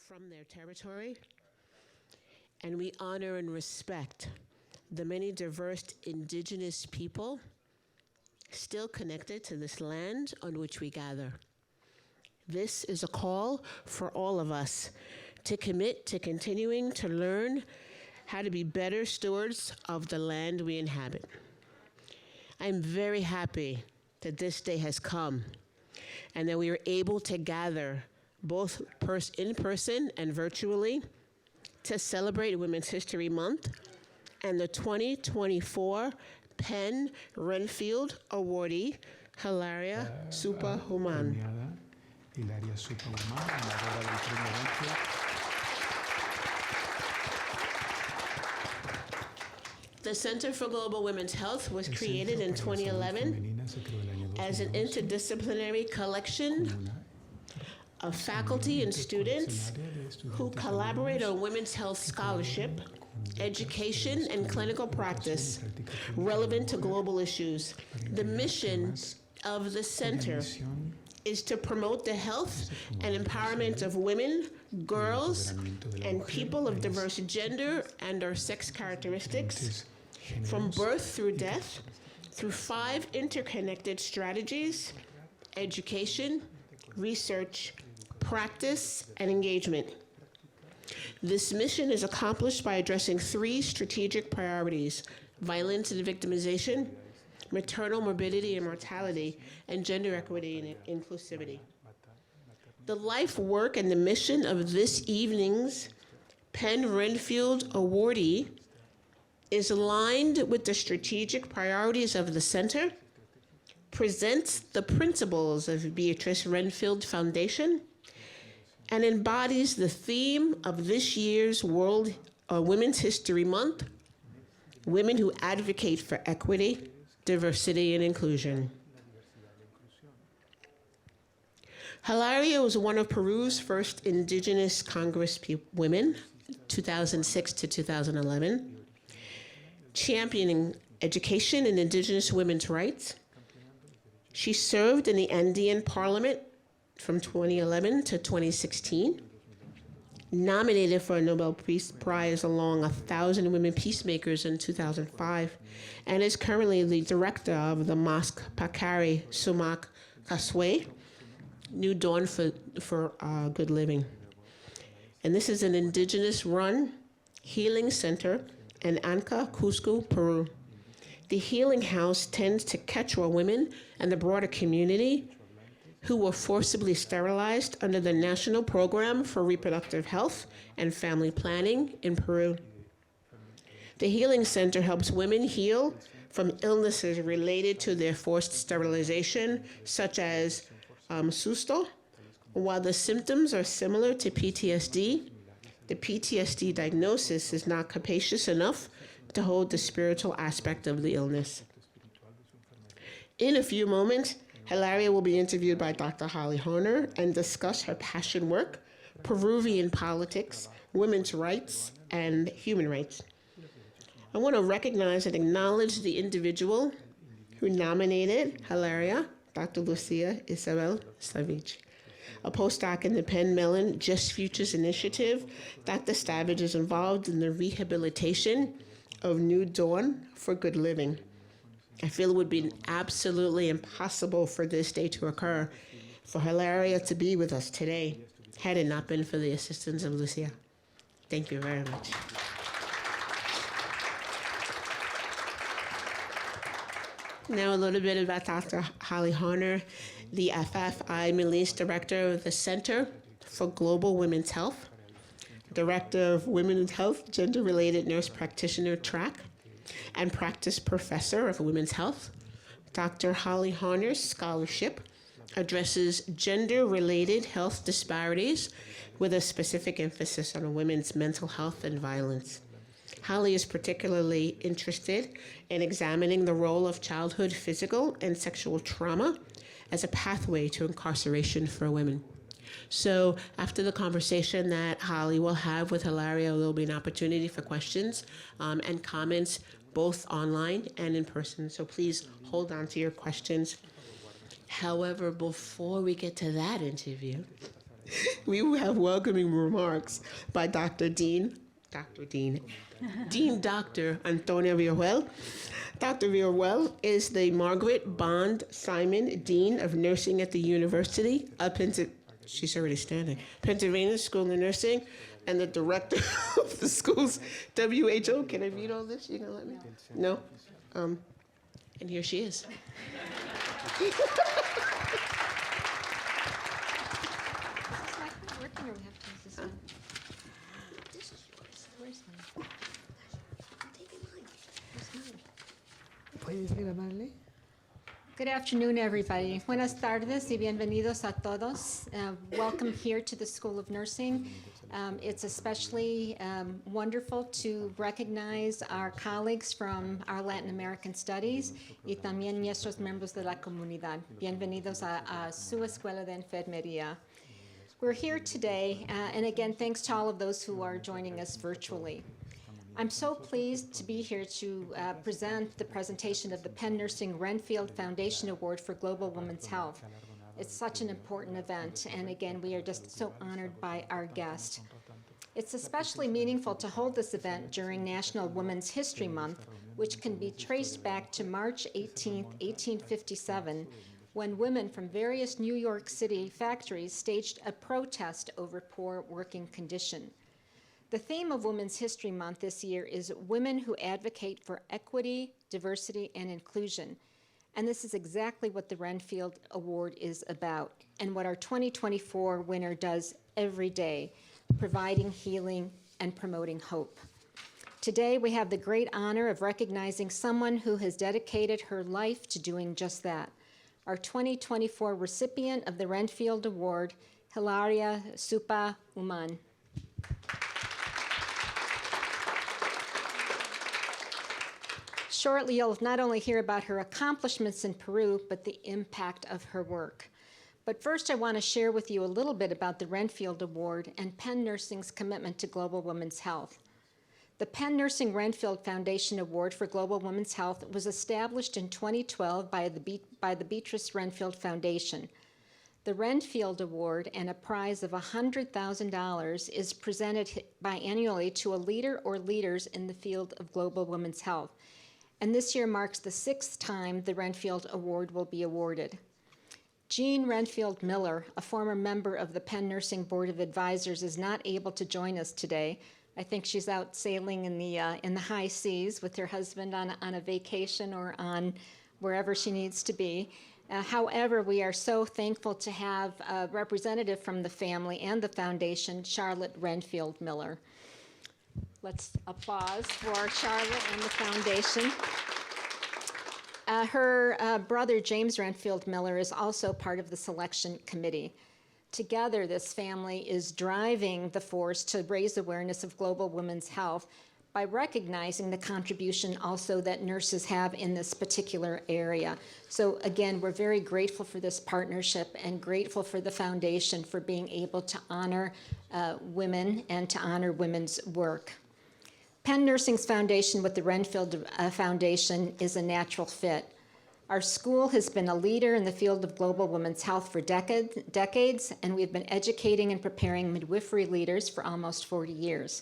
from their territory, and we honor and respect the many diverse indigenous people still connected to this land on which we gather. This is a call for all of us to commit to continuing to learn how to be better stewards of the land we inhabit. I'm very happy that this day has come and that we are able to gather both in person and virtually to celebrate Women's History Month and the 2024 Penn Renfield awardee, Hilaria Supa Huamán. Hilaria Supa Huamán, ganadora del premio Renfield. The Center for Global Women's Health was created in 2011 as an interdisciplinary collection of faculty and students who collaborate on women's health scholarship, education, and clinical practice relevant to global issues. The mission of the center is to promote the health and empowerment of women, girls, and people of diverse gender and or sex characteristics from birth through death through 5 interconnected strategies: education, research, practice, and engagement. This mission is accomplished by addressing 3 strategic priorities: violence and victimization, maternal morbidity and mortality, and gender equity and inclusivity. The life, work, and the mission of this evening's Penn Renfield awardee is aligned with the strategic priorities of the center, presents the principles of Beatrice Renfield Foundation, and embodies the theme of this year's Women's History Month: women who advocate for equity, diversity, and inclusion. Hilaria was one of Peru's first Indigenous Congress women, 2006 to 2011, championing education and Indigenous women's rights. She served in the Andean Parliament from 2011 to 2016, nominated for a Nobel Peace Prize along 1,000 women peacemakers in 2005, and is currently the director of the Mosoq Pakari Sumaq Kawsay, New Dawn for Good Living. And this is an Indigenous-run healing center in Anca, Cusco, Peru. The Healing House tends to Quechua women and the broader community who were forcibly sterilized under the National Program for Reproductive Health and Family Planning in Peru. The Healing Center helps women heal from illnesses related to their forced sterilization, such as susto. While the symptoms are similar to PTSD, the PTSD diagnosis is not capacious enough to hold the spiritual aspect of the illness. In a few moments, Hilaria will be interviewed by Dr. Holly Horner and discuss her passion work, Peruvian politics, women's rights, and human rights. I want to recognize and acknowledge the individual who nominated Hilaria, Dr. Lucia Isabel Savage. A postdoc in the Penn Mellon Just Futures Initiative, Dr. Savage is involved in the rehabilitation of New Dawn for Good Living. I feel it would be absolutely impossible for this day to occur, for Hilaria to be with us today, had it not been for the assistance of Lucia. Thank you very much. Now a little bit about Dr. Holly Horner, the FFI Middle East Director of the Center for Global Women's Health, Director of Women's Health, Gender-Related Nurse Practitioner Track, and Practice Professor of Women's Health. Dr. Holly Horner's scholarship addresses gender-related health disparities with a specific emphasis on women's mental health and violence. Holly is particularly interested in examining the role of childhood physical and sexual trauma as a pathway to incarceration for women. So after the conversation that Holly will have with Hilaria, there will be an opportunity for questions and comments, both online and in person. So please hold on to your questions. However, before we get to that interview, We will have welcoming remarks by Dean Dr. Antonia Villarreal. Dr. Villarreal is the Margaret Bond Simon Dean of Nursing at the University of she's already standing, Pennsylvania School of Nursing, and the director of the school's WHO. Can I read all this? You gonna let me? No? And here she is. Working, or we have to use this one? This is yours. Where's mine? I'm taking mine. Where's mine? ¿Puedes grabarle? Good afternoon, everybody. Buenas tardes y bienvenidos a todos. Welcome here to the School of Nursing. It's especially wonderful to recognize our colleagues from our Latin American studies y también nuestros miembros de la comunidad. Bienvenidos a su escuela de enfermería. We're here today, and again, thanks to all of those who are joining us virtually. I'm so pleased to be here to present the presentation of the Penn Nursing Renfield Foundation Award for Global Women's Health. It's such an important event, and again, we are just so honored by our guest. It's especially meaningful to hold this event during National Women's History Month, which can be traced back to March 18, 1857, when women from various New York City factories staged a protest over poor working conditions. The theme of Women's History Month this year is Women Who Advocate for Equity, Diversity, and Inclusion. And this is exactly what the Renfield Award is about, and what our 2024 winner does every day, providing healing and promoting hope. Today, we have the great honor of recognizing someone who has dedicated her life to doing just that. Our 2024 recipient of the Renfield Award, Hilaria Supa Huamán. Shortly, you'll not only hear about her accomplishments in Peru, but the impact of her work. But first, I want to share with you a little bit about the Renfield Award and Penn Nursing's commitment to global women's health. The Penn Nursing Renfield Foundation Award for Global Women's Health was established in 2012 by the Beatrice Renfield Foundation. The Renfield Award and a prize of $100,000 is presented biannually to a leader or leaders in the field of global women's health. And this year marks the 6th time the Renfield Award will be awarded. Jean Renfield Miller, a former member of the Penn Nursing Board of Advisors, is not able to join us today. I think she's out sailing in the high seas with her husband on a vacation or on wherever she needs to be. However, we are so thankful to have a representative from the family and the foundation, Charlotte Renfield Miller. Let's applause for Charlotte and the foundation. Her brother, James Renfield Miller, is also part of the selection committee. Together, this family is driving the force to raise awareness of global women's health by recognizing the contribution also that nurses have in this particular area. So again, we're very grateful for this partnership and grateful for the foundation for being able to honor women and to honor women's work. Penn Nursing's foundation with the Renfield Foundation is a natural fit. Our school has been a leader in the field of global women's health for decades, and we've been educating and preparing midwifery leaders for almost 40 years.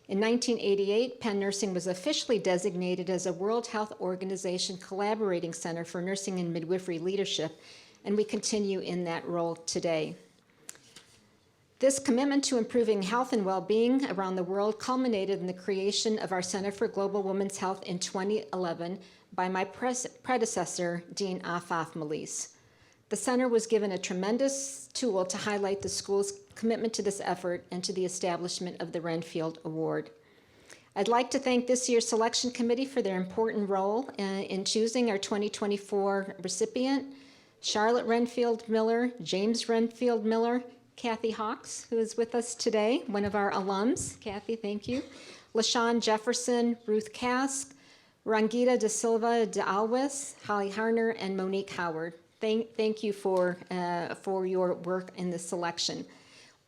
In 1988, Penn Nursing was officially designated as a World Health Organization Collaborating Center for Nursing and Midwifery Leadership, and we continue in that role today. This commitment to improving health and well-being around the world culminated in the creation of our Center for Global Women's Health in 2011 by my predecessor, Dean Afaf Melis. The center was given a tremendous tool to highlight the school's commitment to this effort and to the establishment of the Renfield Award. I'd like to thank this year's selection committee for their important role in choosing our 2024 recipient, Charlotte Renfield Miller, James Renfield Miller, Kathy Hawks, who is with us today, one of our alums. Kathy, thank you. LaShawn Jefferson, Ruth Kask, Rangita de Silva de Alves, Holly Harner, and Monique Howard. Thank you for your work in this selection.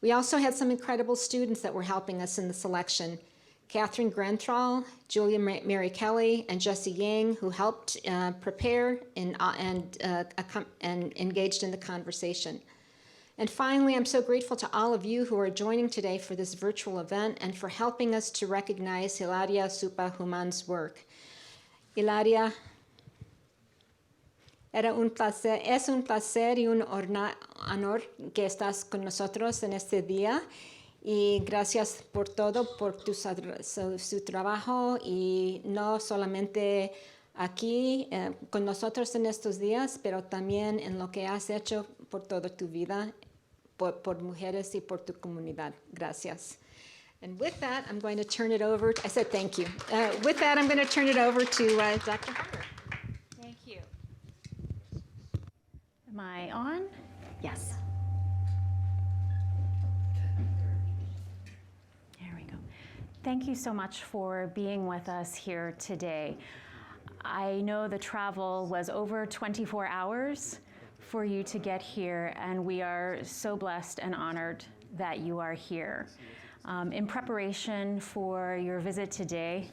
We also had some incredible students that were helping us in the selection. Catherine Grenthal, Julia Mary Kelly, and Jessie Yang, who helped prepare and engaged in the conversation. And finally, I'm so grateful to all of you who are joining today for this virtual event and for helping us to recognize Hilaria Supa Huamán's work. Hilaria, es un placer y un honor que estás con nosotros en este día. Y gracias por todo, por su trabajo y no solamente aquí con nosotros en estos días, pero también en lo que has hecho por toda tu vida, por mujeres y por tu comunidad. Gracias. And with that, I'm going to turn it over. I said thank you. With that, I'm going to turn it over to Dr. Harper. Thank you. Am I on? Yes. There we go. Thank you so much for being with us here today. I know the travel was over 24 hours for you to get here, and we are so blessed and honored that you are here. In preparation for your visit today,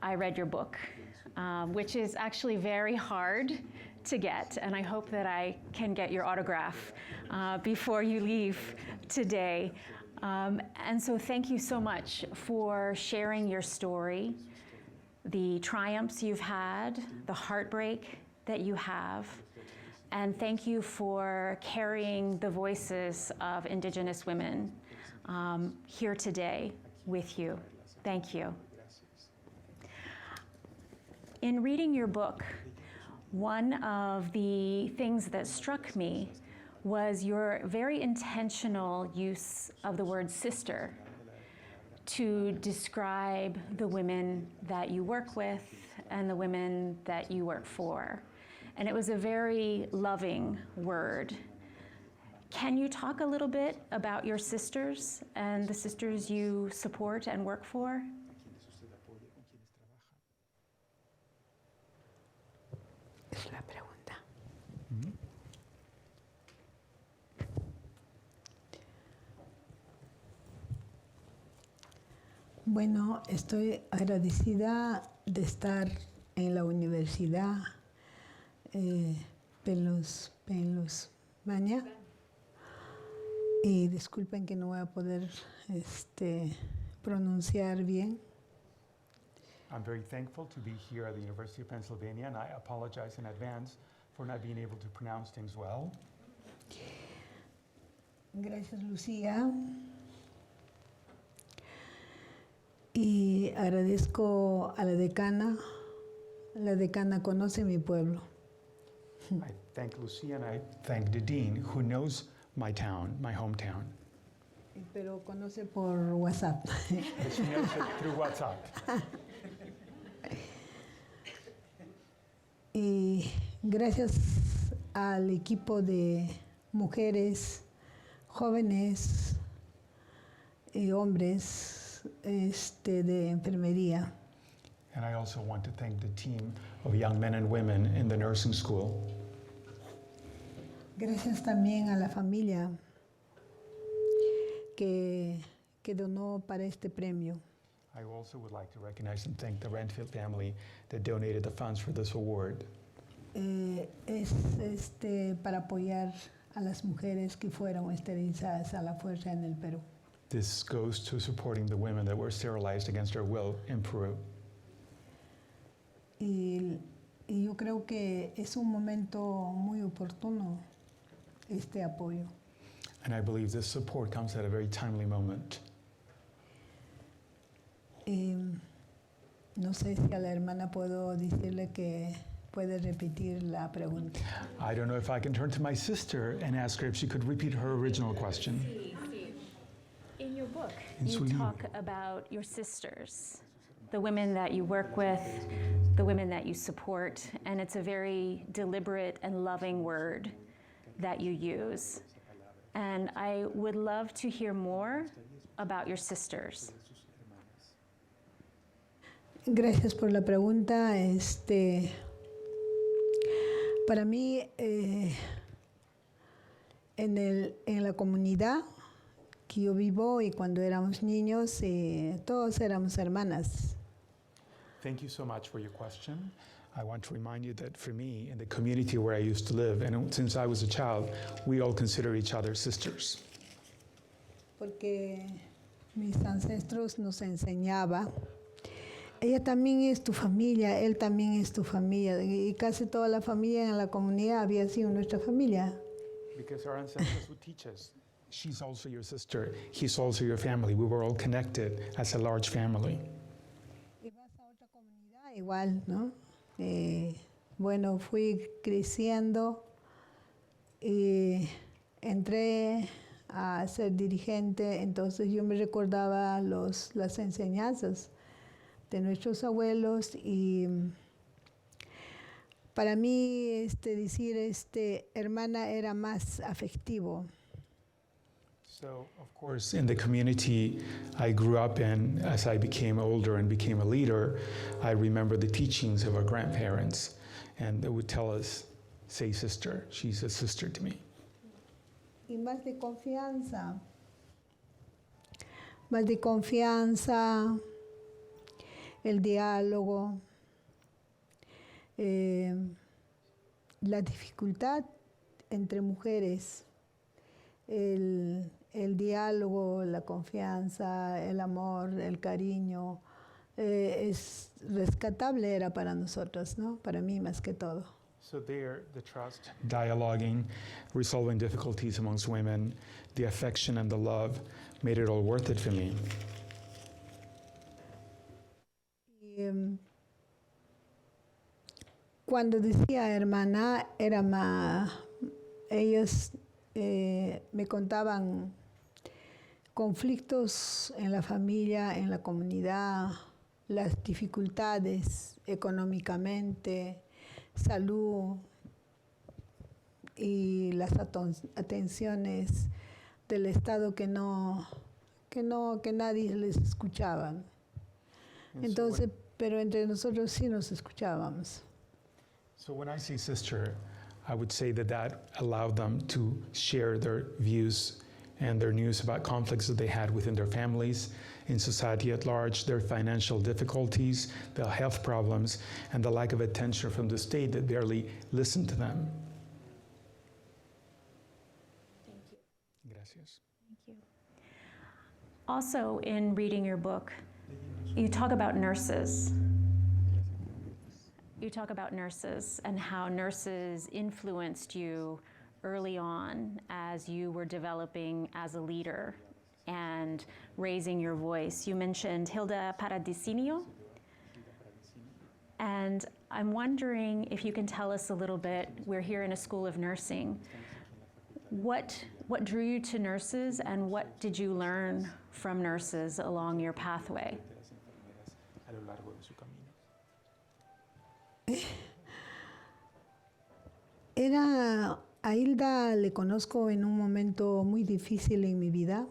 I read your book, which is actually very hard to get, and I hope that I can get your autograph before you leave today. And so thank you so much for sharing your story, the triumphs you've had, the heartbreak that you have, and thank you for carrying the voices of Indigenous women here today with you. Thank you. In reading your book, one of the things that struck me was your very intentional use of the word sister to describe the women that you work with and the women that you work for. And it was a very loving word. Can you talk a little bit about your sisters and the sisters you support and work for? Es la pregunta. Bueno, estoy agradecida de estar en la universidad Pennsylvania. Y disculpen que no voy a poder pronunciar bien. I'm very thankful to be here at the University of Pennsylvania, and I apologize in advance for not being able to pronounce things well. Gracias, Lucía. Y agradezco a la decana. La decana conoce mi pueblo. I thank Lucia and I thank the dean, who knows my town, my hometown. Pero conoce por WhatsApp. But she knows it through WhatsApp. Y gracias al equipo de mujeres, jóvenes y hombres de enfermería. And I also want to thank the team of young men and women in the nursing school. Gracias también a la familia que donó para este premio. I also would like to recognize and thank the Renfield family that donated the funds for this award. Es para apoyar a las mujeres que fueron esterilizadas a la fuerza en el Perú. This goes to supporting the women that were sterilized against their will in Peru. Y yo creo que es un momento muy oportuno este apoyo. And I believe this support comes at a very timely moment. No sé si a la hermana puedo decirle que puede repetir la pregunta. I don't know if I can turn to my sister and ask her if she could repeat her original question. In your book, In you su libro. talk about your sisters, the women that you work with, the women that you support, and it's a very deliberate and loving word that you use. And I would love to hear more about your sisters. Gracias por la pregunta. Para mí, en la comunidad que yo vivo y cuando éramos niños, todos éramos hermanas. Thank you so much for your question. I want to remind you that for me, in the community where I used to live, and since I was a child, we all consider each other sisters. Porque mis ancestros nos enseñaba, ella también es tu familia, él también es tu familia, y casi toda la familia en la comunidad había sido nuestra familia. Because our ancestors would teach us, she's also your sister, he's also your family. We were all connected as a large family. Y vas a otra comunidad igual, ¿no? Bueno, fui creciendo y entré a ser dirigente, entonces yo me recordaba las enseñanzas de nuestros abuelos y para mí decir hermana era más afectivo. So, of course, in the community I grew up in, as I became older and became a leader, I remember the teachings of our grandparents, and they would tell us, say sister, she's a sister to me. Y más de confianza, el diálogo, la dificultad entre mujeres, el diálogo, la confianza, el amor, el cariño, es rescatable era para nosotros, ¿no? Para mí más que todo. So there, the trust, dialoguing, resolving difficulties amongst women, the affection and the love made it all worth it for me. Y, cuando decía hermana, ellos me contaban conflictos en la familia, en la comunidad, las dificultades económicamente, salud y las atenciones del Estado que nadie les escuchaba. Entonces, pero entre nosotros sí nos escuchábamos. So when I say sister, I would say that allowed them to share their views and their news about conflicts that they had within their families, in society at large, their financial difficulties, their health problems, and the lack of attention from the state that barely listened to them. Thank you. Gracias. Thank you. Also, in reading your book, you talk about nurses. You talk about nurses and how nurses influenced you early on as you were developing as a leader and raising your voice. You mentioned Hilda Paradisinio, and I'm wondering if you can tell us a little bit, we're here in a school of nursing, what drew you to nurses and what did you learn from nurses along your pathway? A Hilda le conozco en un momento muy difícil en mi vida.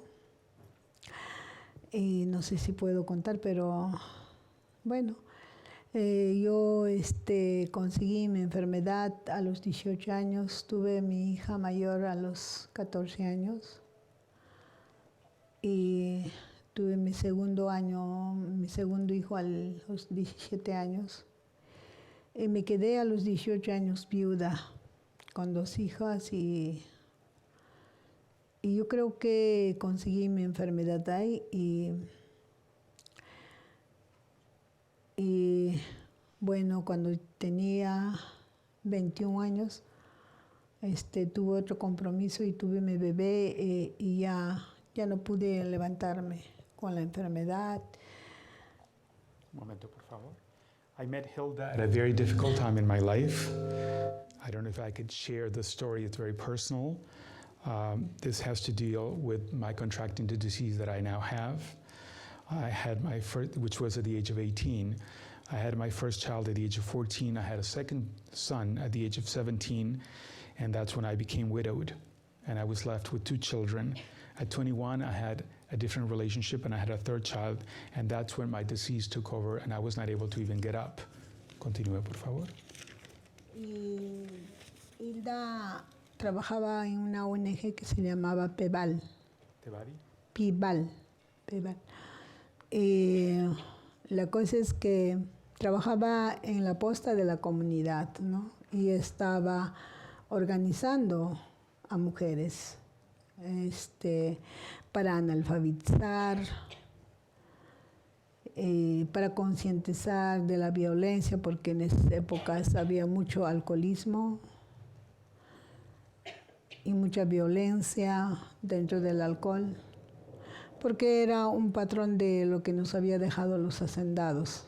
Y no sé si puedo contar, pero bueno, yo conseguí mi enfermedad a los 18 años, tuve mi hija mayor a los 14 años y tuve mi segundo hijo a los 17 años. Y me quedé a los 18 años viuda con 2 hijas y yo creo que conseguí mi enfermedad ahí y bueno, cuando tenía 21 años tuve otro compromiso y tuve mi bebé y ya no pude levantarme con la enfermedad. Un momento, por favor. I met Hilda at a very difficult time in my life. I don't know if I could share the story. It's very personal. This has to deal with my contracting the disease that I now have. I had my first, which was at the age of 18. I had my first child at the age of 14. I had a second son at the age of 17, and that's when I became widowed. And I was left with 2 children. At 21, I had a different relationship, and I had a third child, and that's when my disease took over, and I was not able to even get up. Continúe, por favor. Y Hilda trabajaba en una ONG que se llamaba PEVAL. PIVAL. La cosa es que trabajaba en la posta de la comunidad, ¿no? Y estaba organizando a mujeres para analfabetizar, para concientizar de la violencia, porque en esas épocas había mucho alcoholismo y mucha violencia dentro del alcohol, porque era un patrón de lo que nos había dejado los hacendados.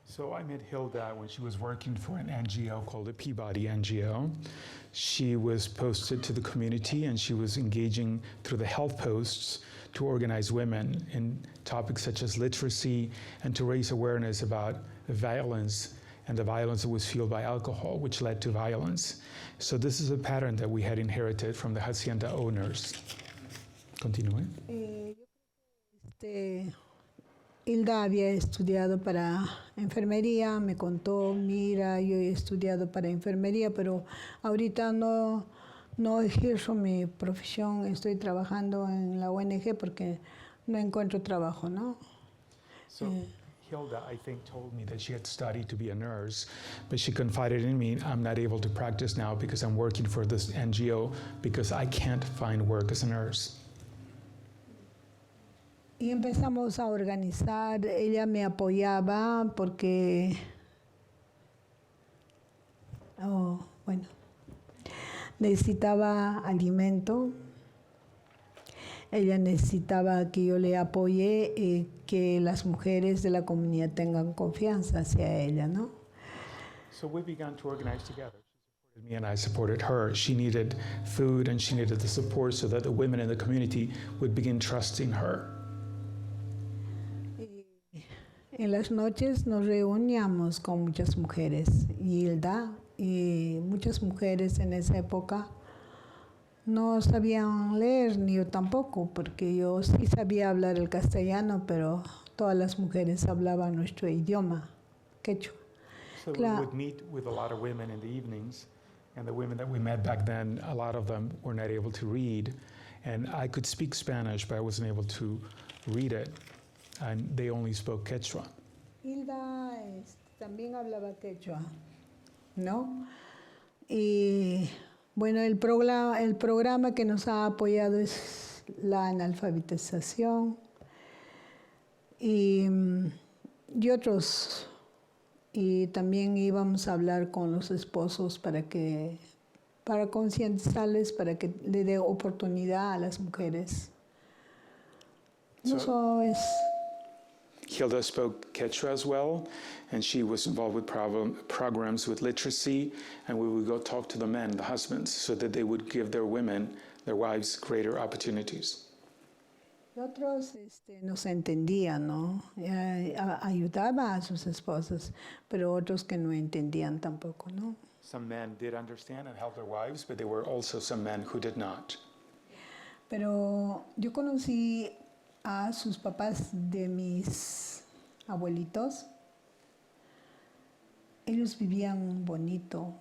So I met Hilda when she was working for an NGO called the Peabody NGO. She was posted to the community and she was engaging through the health posts to organize women in topics such as literacy and to raise awareness about the violence and the violence that was fueled by alcohol, which led to violence. So this is a pattern that we had inherited from the hacienda owners. Continúe. Hilda había estudiado para enfermería, me contó, mira, yo he estudiado para enfermería, pero ahorita no ejerzo mi profesión, estoy trabajando en la ONG porque no encuentro trabajo, ¿no? So Hilda, I think, told me that she had studied to be a nurse, but she confided in me, I'm not able to practice now because I'm working for this NGO because I can't find work as a nurse. Y empezamos a organizar, ella me apoyaba porque, necesitaba alimento, ella necesitaba que yo le apoye y que las mujeres de la comunidad tengan confianza hacia ella, ¿no? So we began to organize together. She supported me and I supported her. She needed food and she needed the support so that the women in the community would begin trusting her. En las noches nos reuníamos con muchas mujeres, Hilda, y muchas mujeres en esa época no sabían leer, ni yo tampoco, porque yo sí sabía hablar el castellano, pero todas las mujeres hablaban nuestro idioma, quechua. So we would meet with a lot of women in the evenings, and the women that we met back then, a lot of them were not able to read, and I could speak Spanish, but I wasn't able to read it. And they only spoke Quechua. Hilda también hablaba quechua, ¿no? Y bueno, el programa que nos ha apoyado es la analfabetización y otros. Y también íbamos a hablar con los esposos para concientizarles, para que le dé oportunidad a las mujeres. No solo es... Hilda spoke Quechua as well, and she was involved with programs with literacy, and we would go talk to the men, the husbands, so that they would give their women, their wives, greater opportunities. Otros nos entendían, ¿no? Ayudaba a sus esposas, pero otros que no entendían tampoco, ¿no? Some men did understand and help their wives, but there were also some men who did not. Pero yo conocí a sus papás de mis abuelitos. Ellos vivían bonito.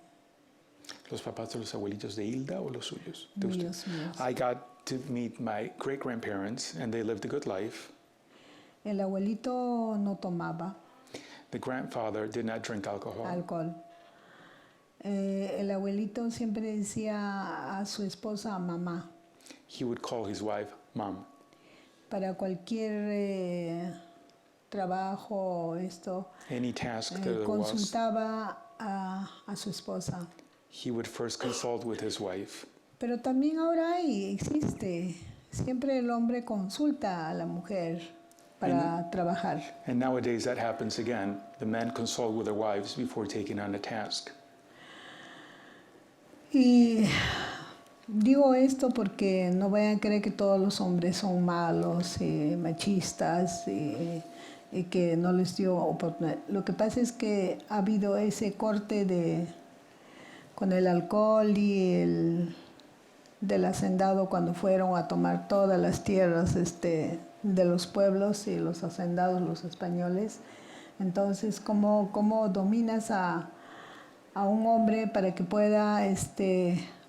¿Los papás de los abuelitos de Hilda o los suyos? De Míos. I got to meet my great-grandparents, and they lived a good life. El abuelito no tomaba The grandfather did not drink alcohol. alcohol. El abuelito siempre decía a su esposa mamá. He would call his wife mom. Para cualquier trabajo, Any task that there was, consultaba a su esposa. he would first consult with his wife. Pero también ahora existe. Siempre el hombre consulta a la mujer para trabajar. And nowadays that happens again. The men consult with their wives before taking on a task. Y digo esto porque no vayan a creer que todos los hombres son malos, machistas, y que no les dio oportunidad. Lo que pasa es que ha habido ese corte con el alcohol y del hacendado cuando fueron a tomar todas las tierras de los pueblos y los hacendados, los españoles. Entonces, ¿cómo dominas a un hombre para que pueda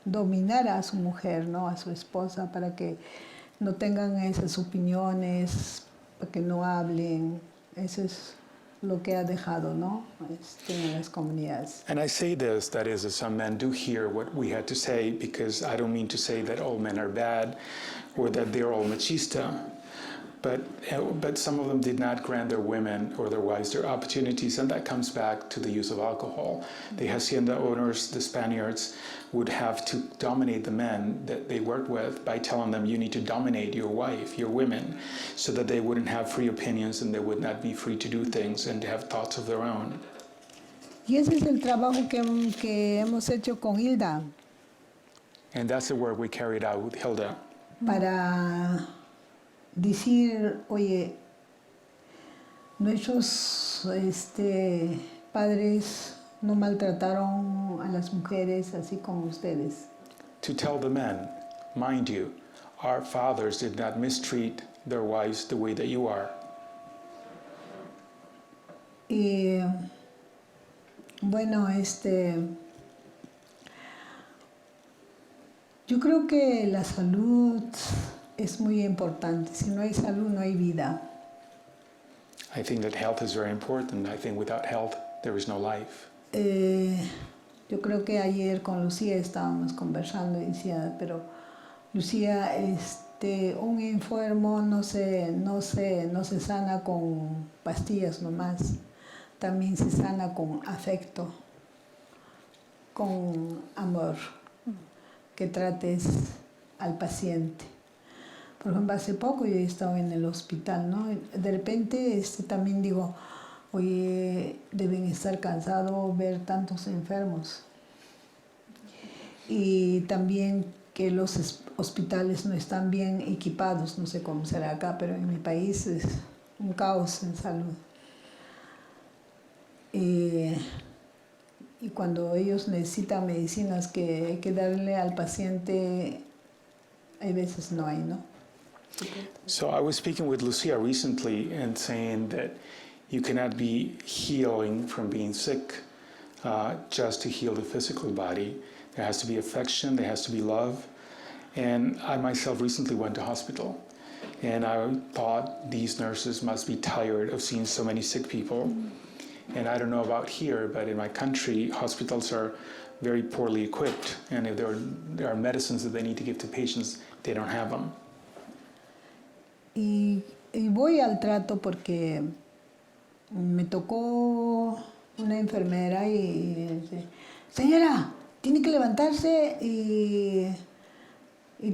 dominar a su mujer, ¿no? A su esposa, para que no tengan esas opiniones, para que no hablen? Eso es lo que ha dejado, ¿no? En las comunidades. And I say this, that is, some men do hear what we had to say, because I don't mean to say that all men are bad or that they're all machista, but some of them did not grant their women or their wives their opportunities, and that comes back to the use of alcohol. The hacienda owners, the Spaniards, would have to dominate the men that they worked with by telling them, you need to dominate your wife, your women, so that they wouldn't have free opinions and they would not be free to do things and to have thoughts of their own. Y ese es el trabajo que hemos hecho con Hilda And that's the work we carried out with Hilda, para decir, oye, nuestros padres no maltrataron a las mujeres así como ustedes. to tell the men, mind you, our fathers did not mistreat their wives the way that you are. Y bueno, yo creo que la salud es muy importante. Si no hay salud, no hay vida. I think that health is very important. I think without health, there is no life. Yo creo que ayer con Lucía estábamos conversando y decía, pero Lucía, un enfermo no se sana con pastillas nomás, también se sana con afecto, con amor, que trates al paciente. Por ejemplo, hace poco yo he estado en el hospital, ¿no? De repente también digo, oye, deben estar cansados ver tantos enfermos. Y también que los hospitales no están bien equipados, no sé cómo será acá, pero en mi país es un caos en salud. Y cuando ellos necesitan medicinas que hay que darle al paciente, hay veces no hay, ¿no? So I was speaking with Lucia recently and saying that you cannot be healing from being sick just to heal the physical body. There has to be affection, there has to be love. And I myself recently went to hospital, and I thought these nurses must be tired of seeing so many sick people. And I don't know about here, but in my country, hospitals are very poorly equipped. And if there are medicines that they need to give to patients, they don't have them. Y voy al trato porque me tocó una enfermera y dice, señora, tiene que levantarse y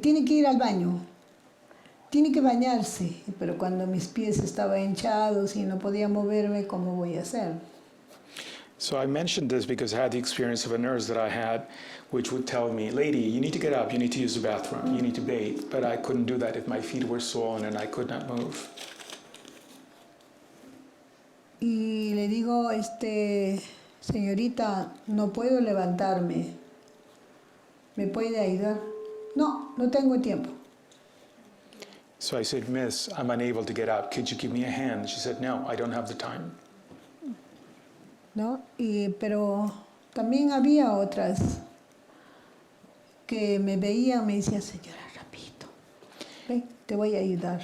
tiene que ir al baño, tiene que bañarse. Pero cuando mis pies estaban hinchados y no podía moverme, ¿cómo voy a hacer? So I mentioned this because I had the experience of a nurse that I had, which would tell me, lady, you need to get up, you need to use the bathroom, you need to bathe. But I couldn't do that if my feet were swollen and I could not move. Y le digo, señorita, no puedo levantarme, ¿me puede ayudar? No, no tengo tiempo. So I said, miss, I'm unable to get up. Could you give me a hand? She said, no, I don't have the time. ¿No? Pero también había otras que me veían, me decían, señora, rapidito, ven, te voy a ayudar.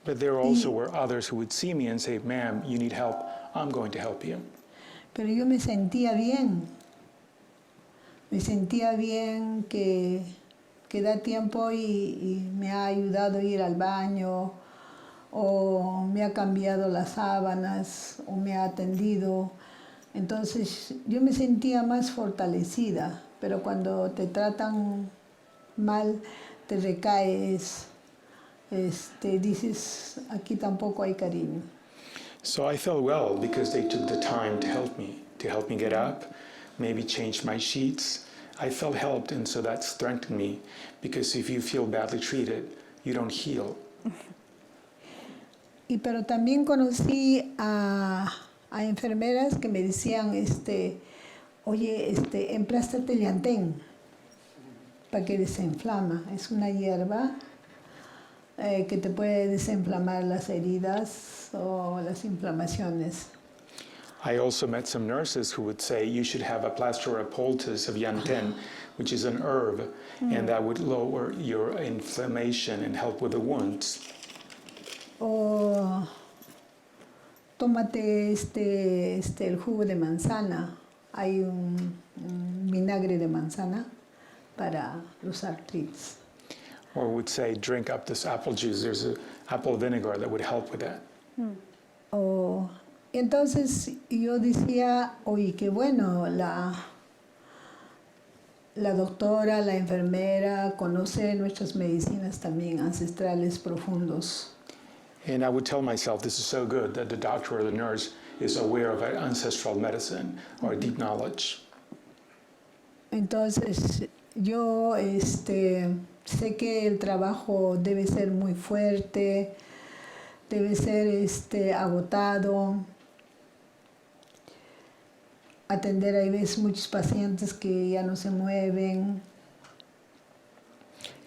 But there also were others who would see me and say, ma'am, you need help. I'm going to help you. Pero yo me sentía bien que da tiempo y me ha ayudado a ir al baño, o me ha cambiado las sábanas, o me ha atendido. Entonces yo me sentía más fortalecida, pero cuando te tratan mal, te recaes, dices, aquí tampoco hay cariño. So I felt well because they took the time to help me get up, maybe change my sheets. I felt helped, and so that strengthened me, because if you feel badly treated, you don't heal. Pero también conocí a enfermeras que me decían, oye, emplástate el llantén para que desinflama. Es una hierba que te puede desinflamar las heridas o las inflamaciones. I also met some nurses who would say you should have a plaster or a poultice of yanten, which is an herb, and that would lower your inflammation and help with the wounds. tómate el jugo de manzana. Hay un vinagre de manzana para los artritis. Or would say, drink up this apple juice. There's an apple vinegar that would help with that. Entonces yo decía, oye, qué bueno, la doctora, la enfermera conoce nuestras medicinas también ancestrales profundos. And I would tell myself, this is so good that the doctor or the nurse is aware of ancestral medicine or deep knowledge. Entonces yo sé que el trabajo debe ser muy fuerte, debe ser agotado. Atender hay veces muchos pacientes que ya no se mueven.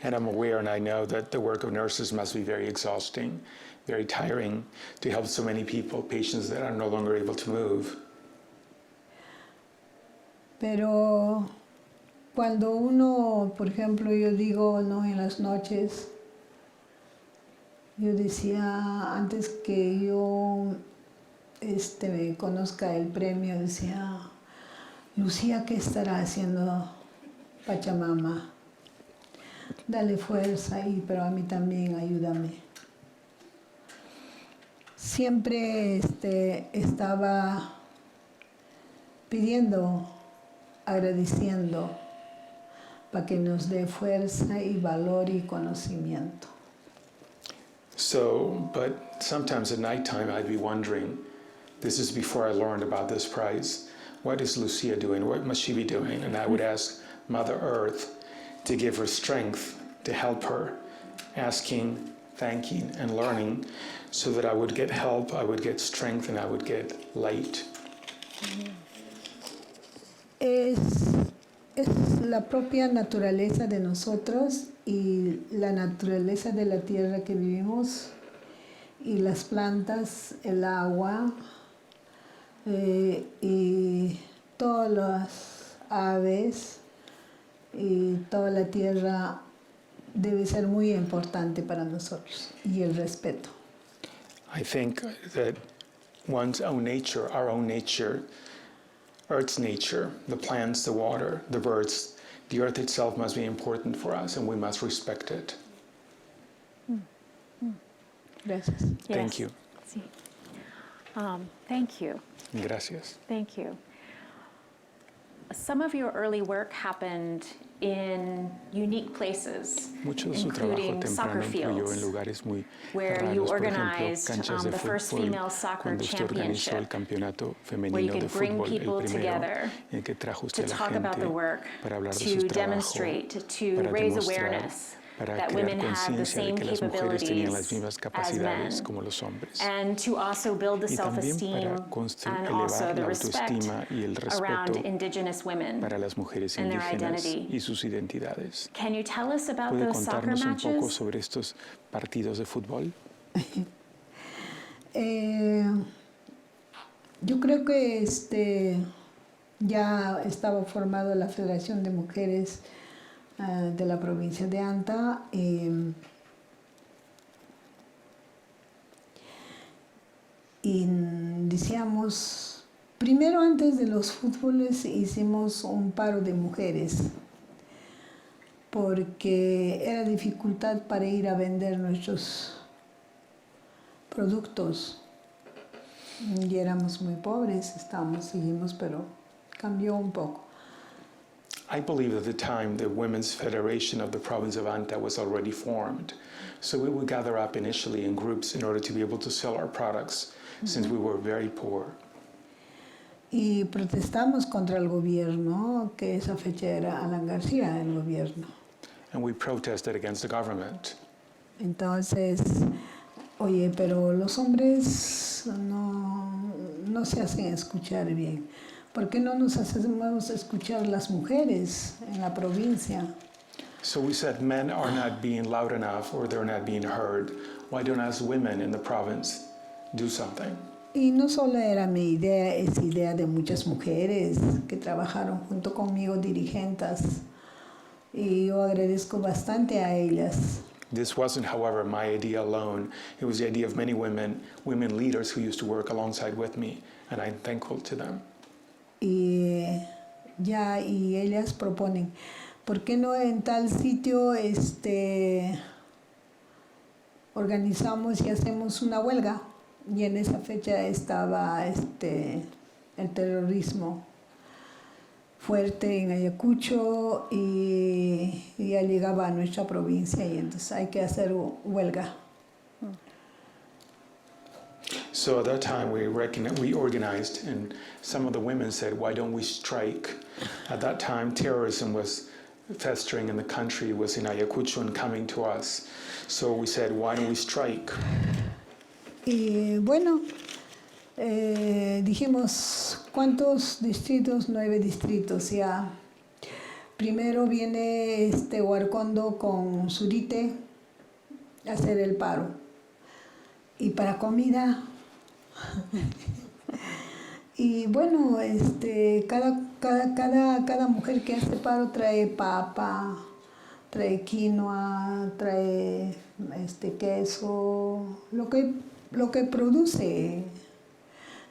And I'm aware and I know that the work of nurses must be very exhausting, very tiring to help so many people, patients that are no longer able to move. Pero cuando uno, por ejemplo, yo digo, no, en las noches, yo decía, antes que yo me conozca el premio, decía, Lucía, ¿qué estará haciendo Pachamama? Dale fuerza ahí, pero a mí también ayúdame. Siempre estaba pidiendo, agradeciendo, para que nos dé fuerza y valor y conocimiento. So, but sometimes at nighttime I'd be wondering, this is before I learned about this prize, what is Lucia doing? What must she be doing? And I would ask Mother Earth to give her strength, to help her, asking, thanking, and learning, so that I would get help, I would get strength, and I would get light. Es la propia naturaleza de nosotros y la naturaleza de la tierra que vivimos y las plantas, el agua y todas las aves y toda la tierra debe ser muy importante para nosotros y el respeto. I think that one's own nature, our own nature, Earth's nature, the plants, the water, the birds, the earth itself must be important for us and we must respect it. Gracias. Thank you. Sí. Thank you. Gracias. Thank you. Some of your early work happened in unique places, Mucho de su trabajo including soccer temprano incluyó en fields, lugares muy where raros, you por ejemplo, organized canchas de the first fútbol, female soccer cuando usted organizó el championship, campeonato where you femenino de could bring fútbol, el people primero, together en que trajo to usted a la talk about the gente work, para hablar de to su trabajo, demonstrate, to para raise demostrar, awareness para that crear women have the conciencia de same que las mujeres tenían las capabilities mismas as capacidades men, como los hombres. and to also build the Y también self-esteem para and also elevar the la respect autoestima y el around respeto Indigenous women para las mujeres and their indígenas identity. y sus identidades. Can you tell us about ¿Puede those soccer contarnos un poco matches? sobre estos partidos de fútbol? Yo creo que ya estaba formada la Federación de Mujeres de la provincia de Anta. Y decíamos, primero antes de los fútboles hicimos un paro de mujeres porque era dificultad para ir a vender nuestros productos. Y éramos muy pobres, seguimos, pero cambió un poco. I believe at the time the Women's Federation of the province of Anta was already formed. So we would gather up initially in groups in order to be able to sell our products since we were very poor. Y protestamos contra el gobierno, que esa fecha era Alan García, el gobierno. And we protested against the government. Entonces, oye, pero los hombres no se hacen escuchar bien. ¿Por qué no nos hacemos escuchar las mujeres en la provincia? So we said men are not being loud enough or they're not being heard. Why don't us women in the province do something? Y no solo era mi idea, es idea de muchas mujeres que trabajaron junto conmigo, dirigentes, y yo agradezco bastante a ellas. This wasn't, however, my idea alone. It was the idea of many women leaders who used to work alongside with me, and I'm thankful to them. Y ellas proponen, ¿por qué no en tal sitio organizamos y hacemos una huelga? Y en esa fecha estaba el terrorismo fuerte en Ayacucho y ya llegaba a nuestra provincia y entonces hay que hacer huelga. So at that time we organized, and some of the women said, why don't we strike? At that time terrorism was festering in the country, was in Ayacucho and coming to us. So we said, why don't we strike? Y bueno, dijimos, ¿cuántos distritos? 9 distritos ya. Primero viene Huarcondo con Surite a hacer el paro. Y para comida. Y bueno, cada mujer que hace paro trae papa, trae quinoa, trae queso, lo que produce.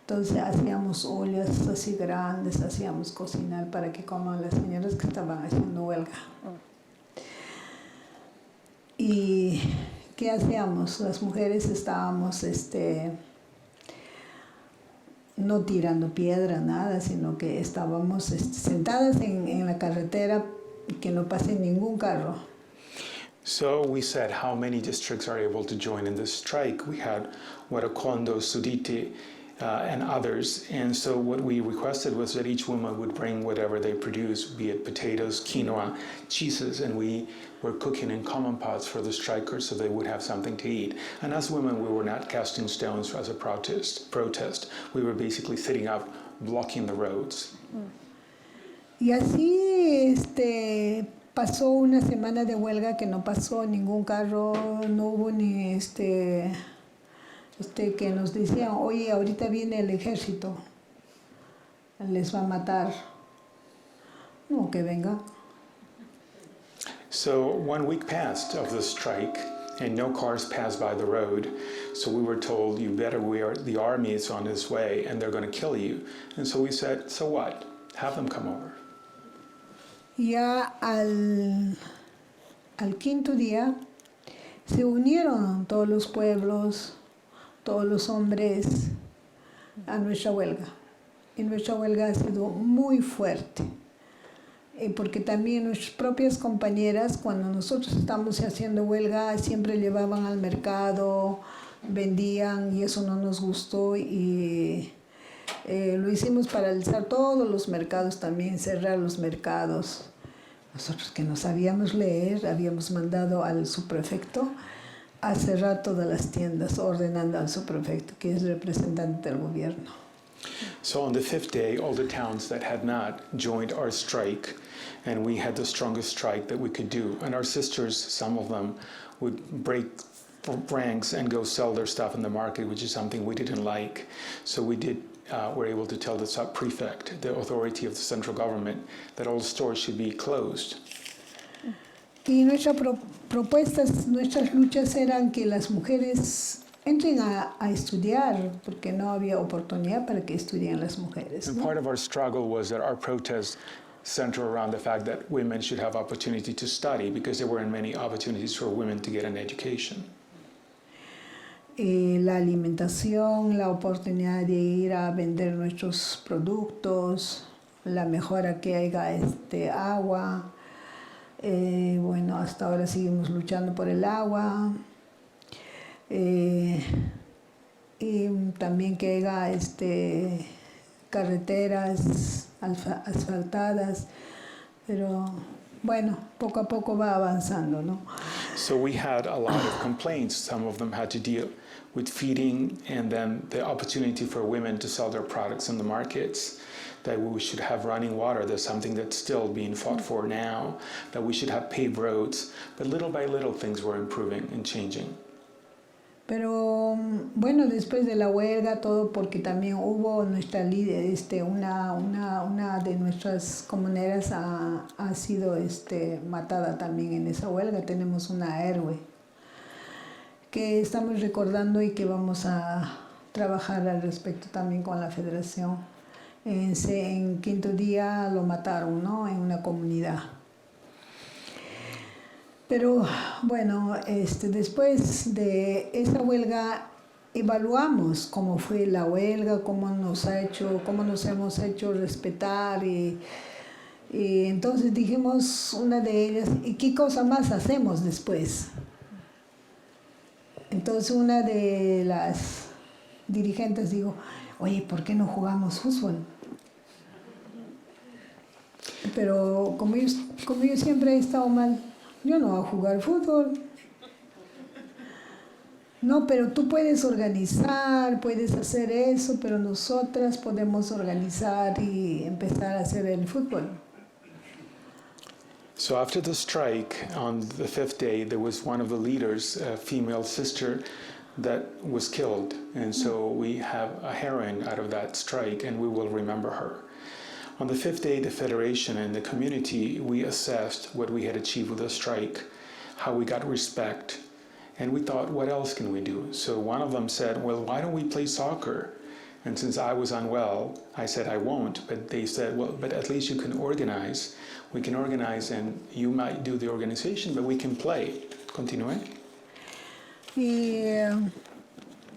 Entonces hacíamos ollas así grandes, hacíamos cocinar para que coman las señoras que estaban haciendo huelga. ¿Y qué hacíamos? Las mujeres estábamos no tirando piedra, nada, sino que estábamos sentadas en la carretera y que no pase ningún carro. So we said, how many districts are able to join in this strike? We had Huaracondo, Surite, and others. And so what we requested was that each woman would bring whatever they produce, be it potatoes, quinoa, cheeses, and we were cooking in common pots for the strikers so they would have something to eat. And as women, we were not casting stones as a protest. We were basically sitting up, blocking the roads. Y así pasó una semana de huelga que no pasó ningún carro, no hubo ni que nos decían, oye, ahorita viene el ejército, les va a matar. No, que venga. So 1 week passed of the strike and no cars passed by the road. So we were told, you better wear, the army is on its way and they're going to kill you. And so we said, so what? Have them come over. Ya al quinto día se unieron todos los pueblos, todos los hombres a nuestra huelga. Y nuestra huelga ha sido muy fuerte, porque también nuestras propias compañeras, cuando nosotros estamos haciendo huelga, siempre llevaban al mercado, vendían y eso no nos gustó y lo hicimos paralizar todos los mercados también, cerrar los mercados. Nosotros que no sabíamos leer, habíamos mandado al subprefecto a cerrar todas las tiendas, ordenando al subprefecto, que es representante del gobierno. So on the 5th day, all the towns that had not joined our strike, and we had the strongest strike that we could do. And our sisters, some of them, would break ranks and go sell their stuff in the market, which is something we didn't like. So we were able to tell the sub-prefect, the authority of the central government, that all stores should be closed. Y nuestras propuestas, nuestras luchas eran que las mujeres entren a estudiar, porque no había oportunidad para que estudien las mujeres, And ¿no? part of our struggle was that our protests center around the fact that women should have opportunity to study, because there weren't many opportunities for women to get an education. La alimentación, la oportunidad de ir a vender nuestros productos, la mejora que haya agua. Bueno, hasta ahora seguimos luchando por el agua. Y también que haya carreteras asfaltadas. Pero bueno, poco a poco va avanzando, ¿no? So we had a lot of complaints. Some of them had to deal with feeding, and then the opportunity for women to sell their products in the markets, that we should have running water. That's something that's still being fought for now, that we should have paved roads. But little by little, things were improving and changing. Pero bueno, después de la huelga, todo porque también hubo nuestra líder, una de nuestras comuneras ha sido matada también en esa huelga. Tenemos una héroe. que estamos recordando y que vamos a trabajar al respecto también con la federación. En quinto día lo mataron, ¿no? En una comunidad. Pero bueno, después de esa huelga evaluamos cómo fue la huelga, cómo nos hemos hecho respetar y entonces dijimos una de ellas, ¿y qué cosa más hacemos después? Entonces una de las dirigentes dijo, oye, ¿por qué no jugamos fútbol? Pero como yo siempre he estado mal, yo no voy a jugar fútbol. No, pero tú puedes organizar, puedes hacer eso, pero nosotras podemos organizar y empezar a hacer el fútbol. So after the strike, on the fifth day, there was one of the leaders, a female sister, that was killed. And so we have a heroine out of that strike, and we will remember her. On the fifth day, the Federation and the community, we assessed what we had achieved with the strike, how we got respect, and we thought, what else can we do? So one of them said, well, why don't we play soccer? And since I was unwell, I said I won't, but they said, well, but at least you can organize. We can organize and you might do the organization, but we can play. Continúe. Y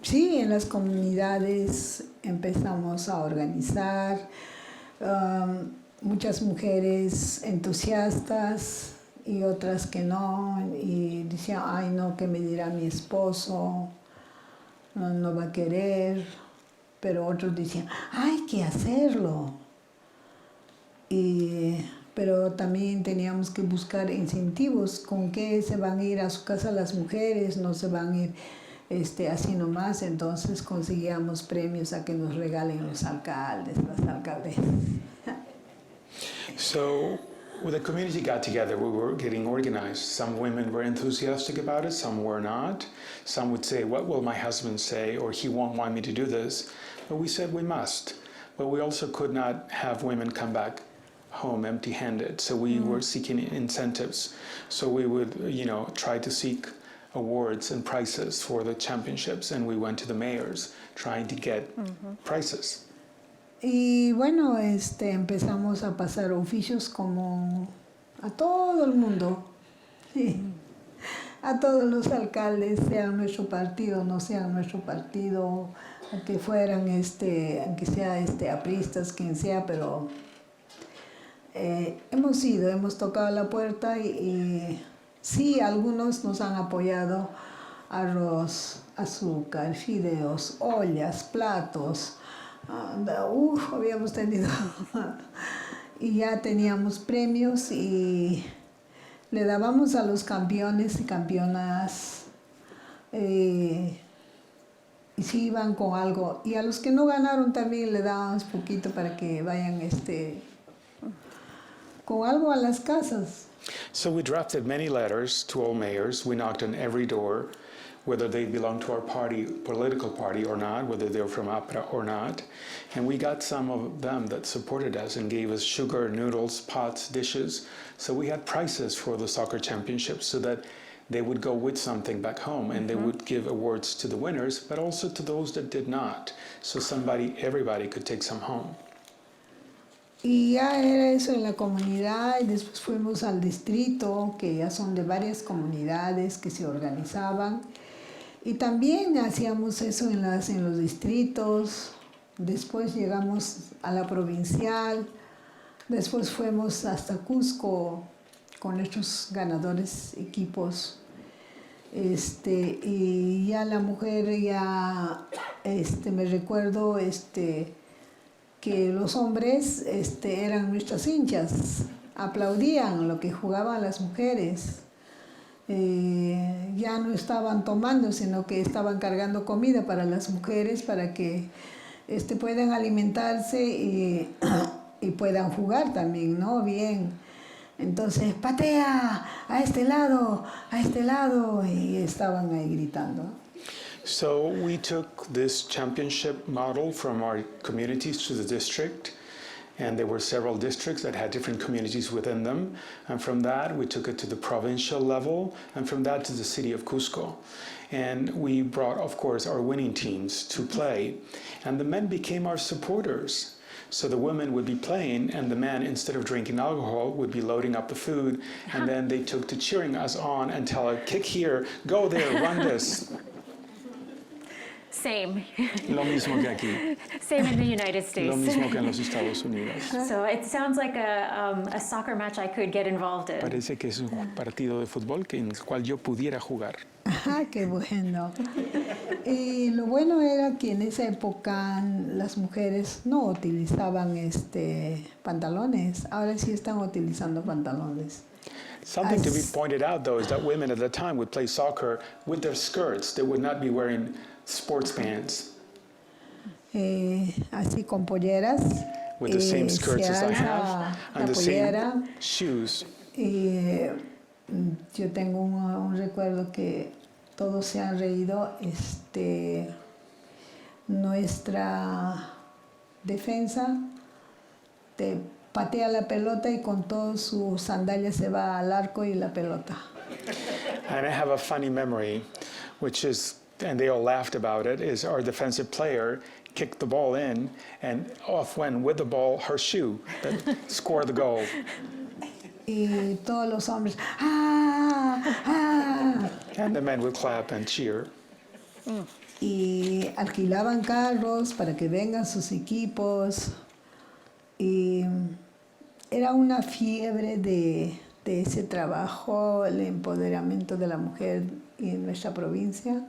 sí, en las comunidades empezamos a organizar, muchas mujeres entusiastas y otras que no, y decían, ay no, ¿qué me dirá mi esposo? No va a querer, pero otros decían, hay que hacerlo. Pero también teníamos que buscar incentivos, con qué se van a ir a su casa las mujeres, no se van a ir así nomás, entonces conseguíamos premios a que nos regalen los alcaldes, las alcaldesas. So when the community got together, we were getting organized. Some women were enthusiastic about it, some were not. Some would say, what will my husband say, or he won't want me to do this. But we said we must. But we also could not have women come back home empty-handed. So we were seeking incentives. So we would, try to seek awards and prizes for the championships, and we went to the mayors trying to get prizes. Y bueno, empezamos a pasar oficios como a todo el mundo, sí, a todos los alcaldes, sean nuestro partido, no sean nuestro partido, aunque fueran, aunque sea apristas, quien sea, pero hemos tocado la puerta y sí, algunos nos han apoyado, arroz, azúcar, fideos, ollas, platos. Habíamos tenido y ya teníamos premios y le dábamos a los campeones y campeonas y sí iban con algo, y a los que no ganaron también le dábamos poquito para que vayan con algo a las casas. So we drafted many letters to all mayors. We knocked on every door, whether they belonged to our party, political party or not, whether they were from APRA or not. And we got some of them that supported us and gave us sugar, noodles, pots, dishes. So we had prizes for the soccer championships so that they would go with something back home, and they would give awards to the winners, but also to those that did not. So everybody could take some home. Y ya era eso en la comunidad, y después fuimos al distrito, que ya son de varias comunidades que se organizaban. Y también hacíamos eso en los distritos, después llegamos a la provincial, después fuimos hasta Cusco con nuestros ganadores equipos. Y ya la mujer, me recuerdo que los hombres eran nuestras hinchas, aplaudían lo que jugaban las mujeres. Ya no estaban tomando, sino que estaban cargando comida para las mujeres para que puedan alimentarse y puedan jugar también, ¿no? Bien. Entonces, patea, a este lado, y estaban ahí gritando. So we took this championship model from our communities to the district, And there were several districts that had different communities within them. And from that, we took it to the provincial level, and from that to the city of Cusco. And we brought, of course, our winning teams to play. And the men became our supporters. So the women would be playing, and the men, instead of drinking alcohol, would be loading up the food. And then they took to cheering us on and tell us, kick here, go there, run this. Same. Lo mismo que aquí. Same in the United States. Lo mismo que en los Estados Unidos. So it sounds like a soccer match I could get involved in. Parece que es un partido de fútbol en el cual yo pudiera jugar. Ajá, qué bueno. Y lo bueno era que en esa época las mujeres no utilizaban pantalones. Ahora sí están utilizando pantalones. Something to be pointed out, though, is that women at the time would play soccer with their skirts. They would not be wearing sports pants. Así con polleras. With the same se skirts as I alza have, la and the pollera. same shoes. Yo tengo un recuerdo que todos se han reído. Nuestra defensa te patea la pelota y con todas sus sandalias se va al arco y la pelota. And I have a funny memory, which is, and they all laughed about it, is our defensive player kicked the ball in, and off went with the ball her shoe that scored the goal. Y todos los hombres, ¡ah! ¡ah! And the men would clap and cheer. Y alquilaban carros para que vengan sus equipos. Y era una fiebre de ese trabajo, el empoderamiento de la mujer en nuestra provincia.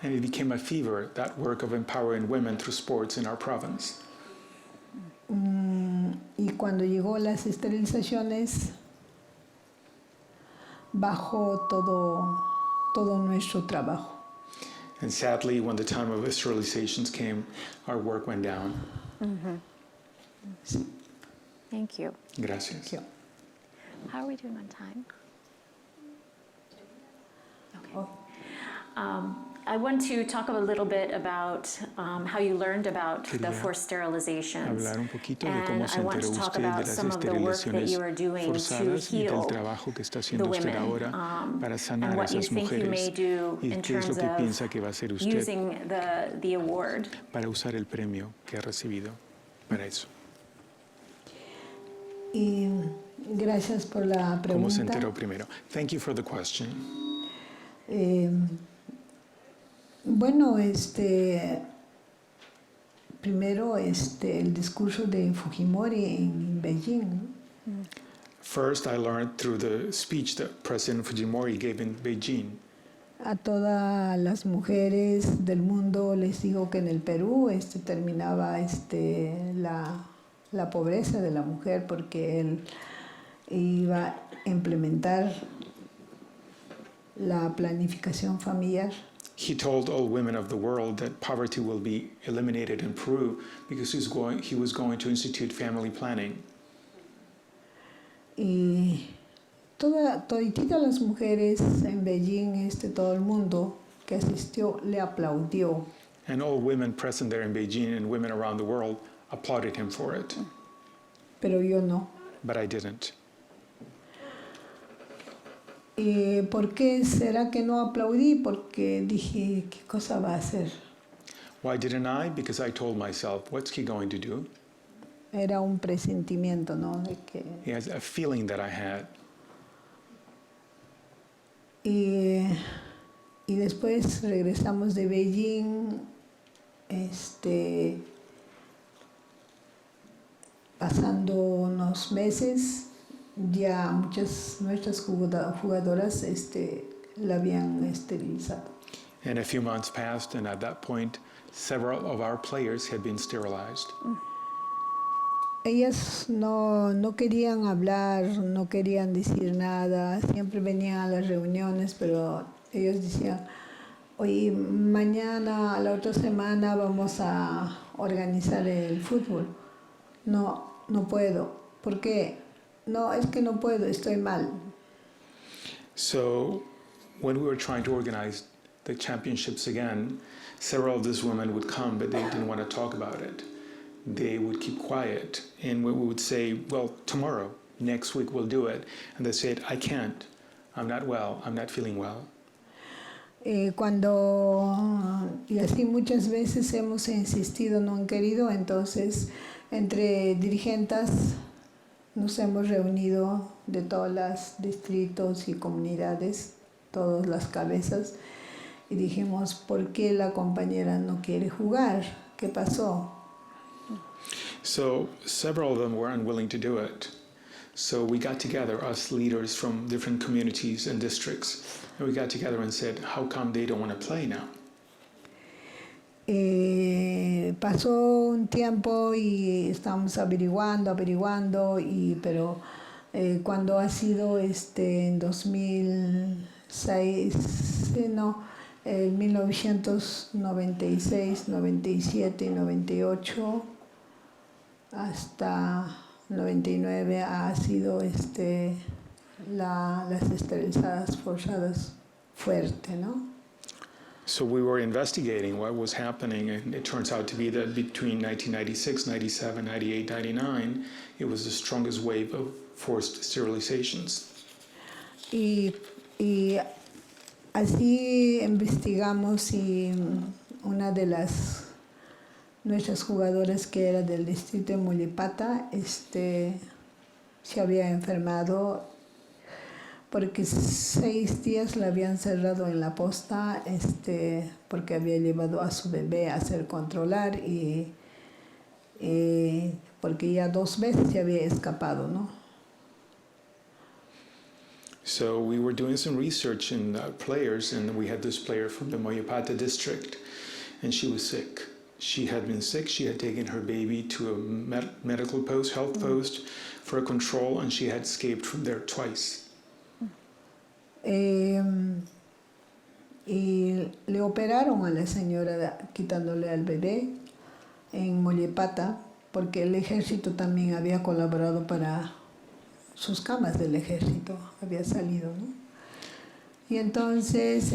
And it became a fever, that work of empowering women through sports in our province. Y cuando llegó las esterilizaciones, bajó todo nuestro trabajo. And sadly, when the time of sterilizations came, our work went down. Thank you. Gracias. Yo. How are we doing on time? Okay. Oh. I want to talk a little bit about how you learned about the Quería forced sterilizations. Hablar un poquito de And cómo se I want enteró to talk usted de about las some of the work that esterilizaciones you are doing to forzadas y del heal trabajo que está the haciendo usted women, ahora para sanar and a what you esas think you may mujeres. do ¿Y in qué es lo terms que piensa que va a of hacer usted using the award. para usar el premio que ha recibido para eso? Y gracias por la ¿Cómo se pregunta. enteró primero? Thank you for the question. Bueno, primero el discurso de Fujimori en Beijing. First, I learned through the speech that President Fujimori gave in Beijing. A todas las mujeres del mundo les digo que en el Perú terminaba la pobreza de la mujer porque él iba a implementar la planificación familiar. He told all women of the world that poverty will be eliminated in Peru because he was going to institute family planning. Y todititas las mujeres en Beijing, todo el mundo que asistió le aplaudió. And all women present there in Beijing and women around the world applauded him for it. Pero yo no. But I didn't. ¿Y por qué será que no aplaudí? Porque dije, ¿qué cosa va a hacer? Why didn't I? Because I told myself, what's he going to do? Era un presentimiento, ¿no? De que... He has a feeling that I had. Y después regresamos de Beijing, pasando unos meses, ya muchas nuestras jugadoras la habían esterilizado. And a few months passed, and at that point, several of our players had been sterilized. Ellas no querían hablar, no querían decir nada, siempre venían a las reuniones, pero ellos decían, oye, mañana, la otra semana vamos a organizar el fútbol. No puedo. ¿Por qué? No, es que no puedo, estoy mal. So when we were trying to organize the championships again, several of these women would come, but they didn't want to talk about it. they would keep quiet. And we would say, well, tomorrow, next week we'll do it. And they said, I can't. I'm not well. I'm not feeling well. Y así muchas veces hemos insistido, no han querido, entonces entre dirigentes nos hemos reunido de todos los distritos y comunidades, todas las cabezas, y dijimos, ¿por qué la compañera no quiere jugar? ¿Qué pasó? So several of them were unwilling to do it. So we got together, us leaders from different communities and districts, and we got together and said, how come they don't want to play now? Pasó un tiempo y estábamos averiguando, pero cuando ha sido en 2006, no, 1996, 97 y 98, hasta 99 ha sido las esterilizadas forzadas fuerte, ¿no? So we were investigating what was happening, and it turns out to be that between 1996, 97, 98, 99, it was the strongest wave of forced sterilizations. Y así investigamos y una de nuestras jugadoras que era del distrito de Mollepata se había enfermado porque 6 días la habían cerrado en la posta porque había llevado a su bebé a hacer controlar y porque ya 2 veces se había escapado, ¿no? So we were doing some research in players, and we had this player from the Moyopata district, and she was sick. She had been sick. She had taken her baby to a medical post, health post, for a control, and she had escaped from there twice. Y le operaron a la señora quitándole al bebé en Mollepata porque el ejército también había colaborado para sus camas del ejército, había salido, ¿no? Y entonces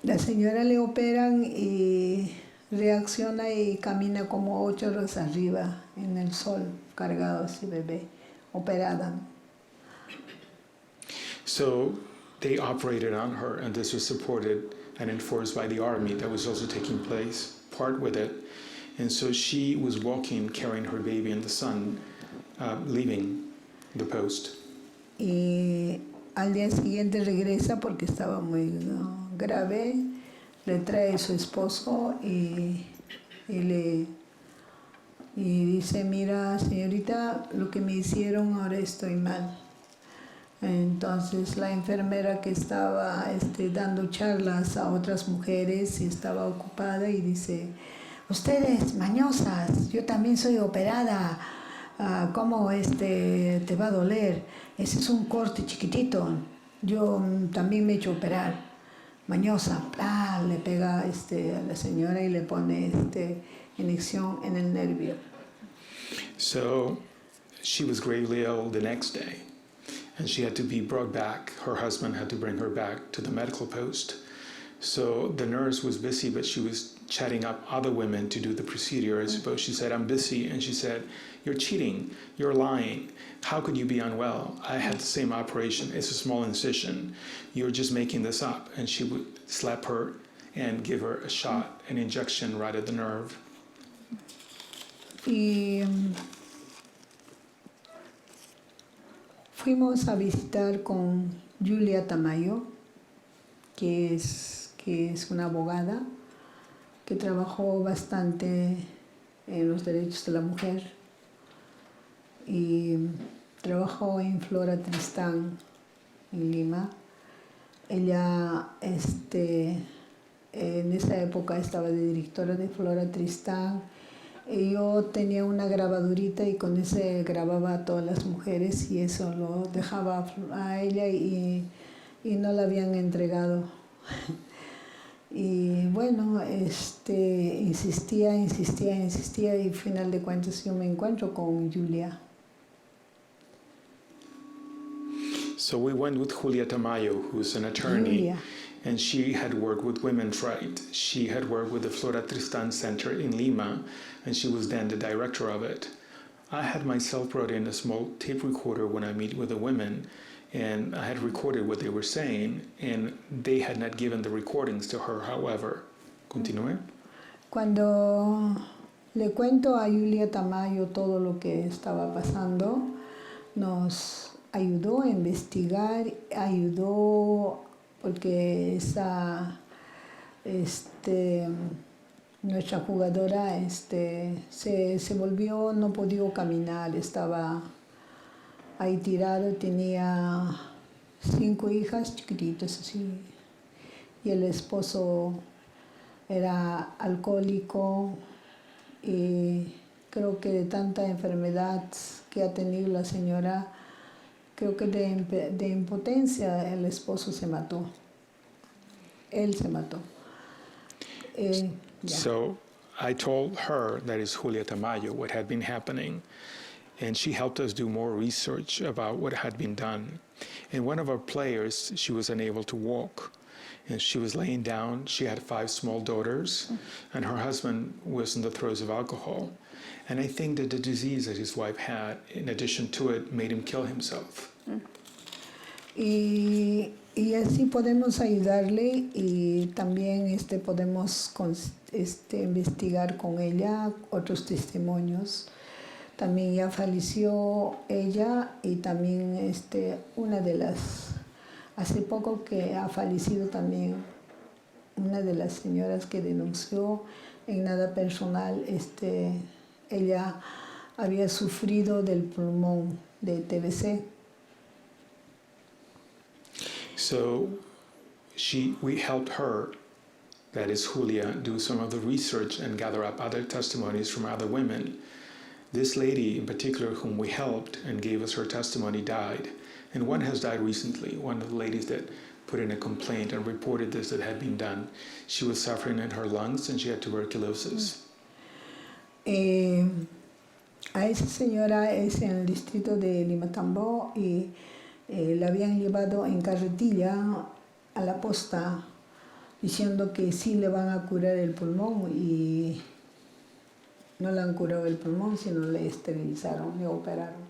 la señora le operan y reacciona y camina como 8 horas arriba en el sol, cargado así bebé, operada, ¿no? So they operated on her, and this was supported and enforced by the army that was also taking part with it. And so she was walking, carrying her baby in the sun, leaving the post. Y al día siguiente regresa porque estaba muy grave, le trae su esposo y dice, mira señorita, lo que me hicieron ahora estoy mal. Entonces la enfermera que estaba dando charlas a otras mujeres estaba ocupada y dice, ustedes mañosas, yo también soy operada, ¿cómo te va a doler? Ese es un corte chiquitito, yo también me he hecho operar, mañosa, le pega a la señora y le pone inyección en el nervio. So she was gravely ill the next day, and she had to be brought back. Her husband had to bring her back to the medical post. So the nurse was busy, but she was chatting up other women to do the procedure. I suppose she said, I'm busy. And she said, you're cheating, you're lying. How could you be unwell? I had the same operation. It's a small incision. You're just making this up. And she would slap her and give her a shot, an injection right at the nerve. Y fuimos a visitar con Julia Tamayo, que es una abogada que trabajó bastante en los derechos de la mujer y trabajó en Flora Tristán en Lima. Ella en esa época estaba de directora de Flora Tristán y yo tenía una grabadurita y con ese grababa a todas las mujeres y eso lo dejaba a ella y no la habían entregado. Y bueno, insistía y al final de cuentas yo me encuentro con Julia. So we went with Julia Tamayo, who's an attorney, Julia. and she had worked with women's rights. She had worked with the Flora Tristan Center in Lima, and she was then the director of it. I had myself brought in a small tape recorder when I meet with the women, and I had recorded what they were saying, and they had not given the recordings to her, however. Continúe. Cuando le cuento a Julia Tamayo todo lo que estaba pasando, nos ayudó a investigar, ayudó porque nuestra jugadora se volvió, no podía caminar, estaba ahí tirado, tenía 5 hijas chiquititas así, y el esposo era alcohólico, y creo que de tanta enfermedad que ha tenido la señora, creo que de impotencia el esposo se mató. Él se mató. Ya. So I told her, that is Julia Tamayo, what had been happening, and she helped us do more research about what had been done. And one of our players, she was unable to walk, and she was laying down. She had 5 small daughters, and her husband was in the throes of alcohol. And I think that the disease that his wife had, in addition to it, made him kill himself. Y así podemos ayudarle, y también podemos investigar con ella otros testimonios. También ya falleció ella, y también una de las, hace poco que ha fallecido también una de las señoras que denunció. En nada personal, ella había sufrido del pulmón de TBC. So we helped her, that is Julia, do some of the research and gather up other testimonies from other women. This lady in particular, whom we helped and gave us her testimony, died. And one has died recently, one of the ladies that put in a complaint and reported this that had been done. She was suffering in her lungs and she had tuberculosis. A esa señora es en el distrito de Limatambo, y la habían llevado en carretilla a la posta diciendo que sí le van a curar el pulmón, y no le han curado el pulmón, sino le esterilizaron, le operaron.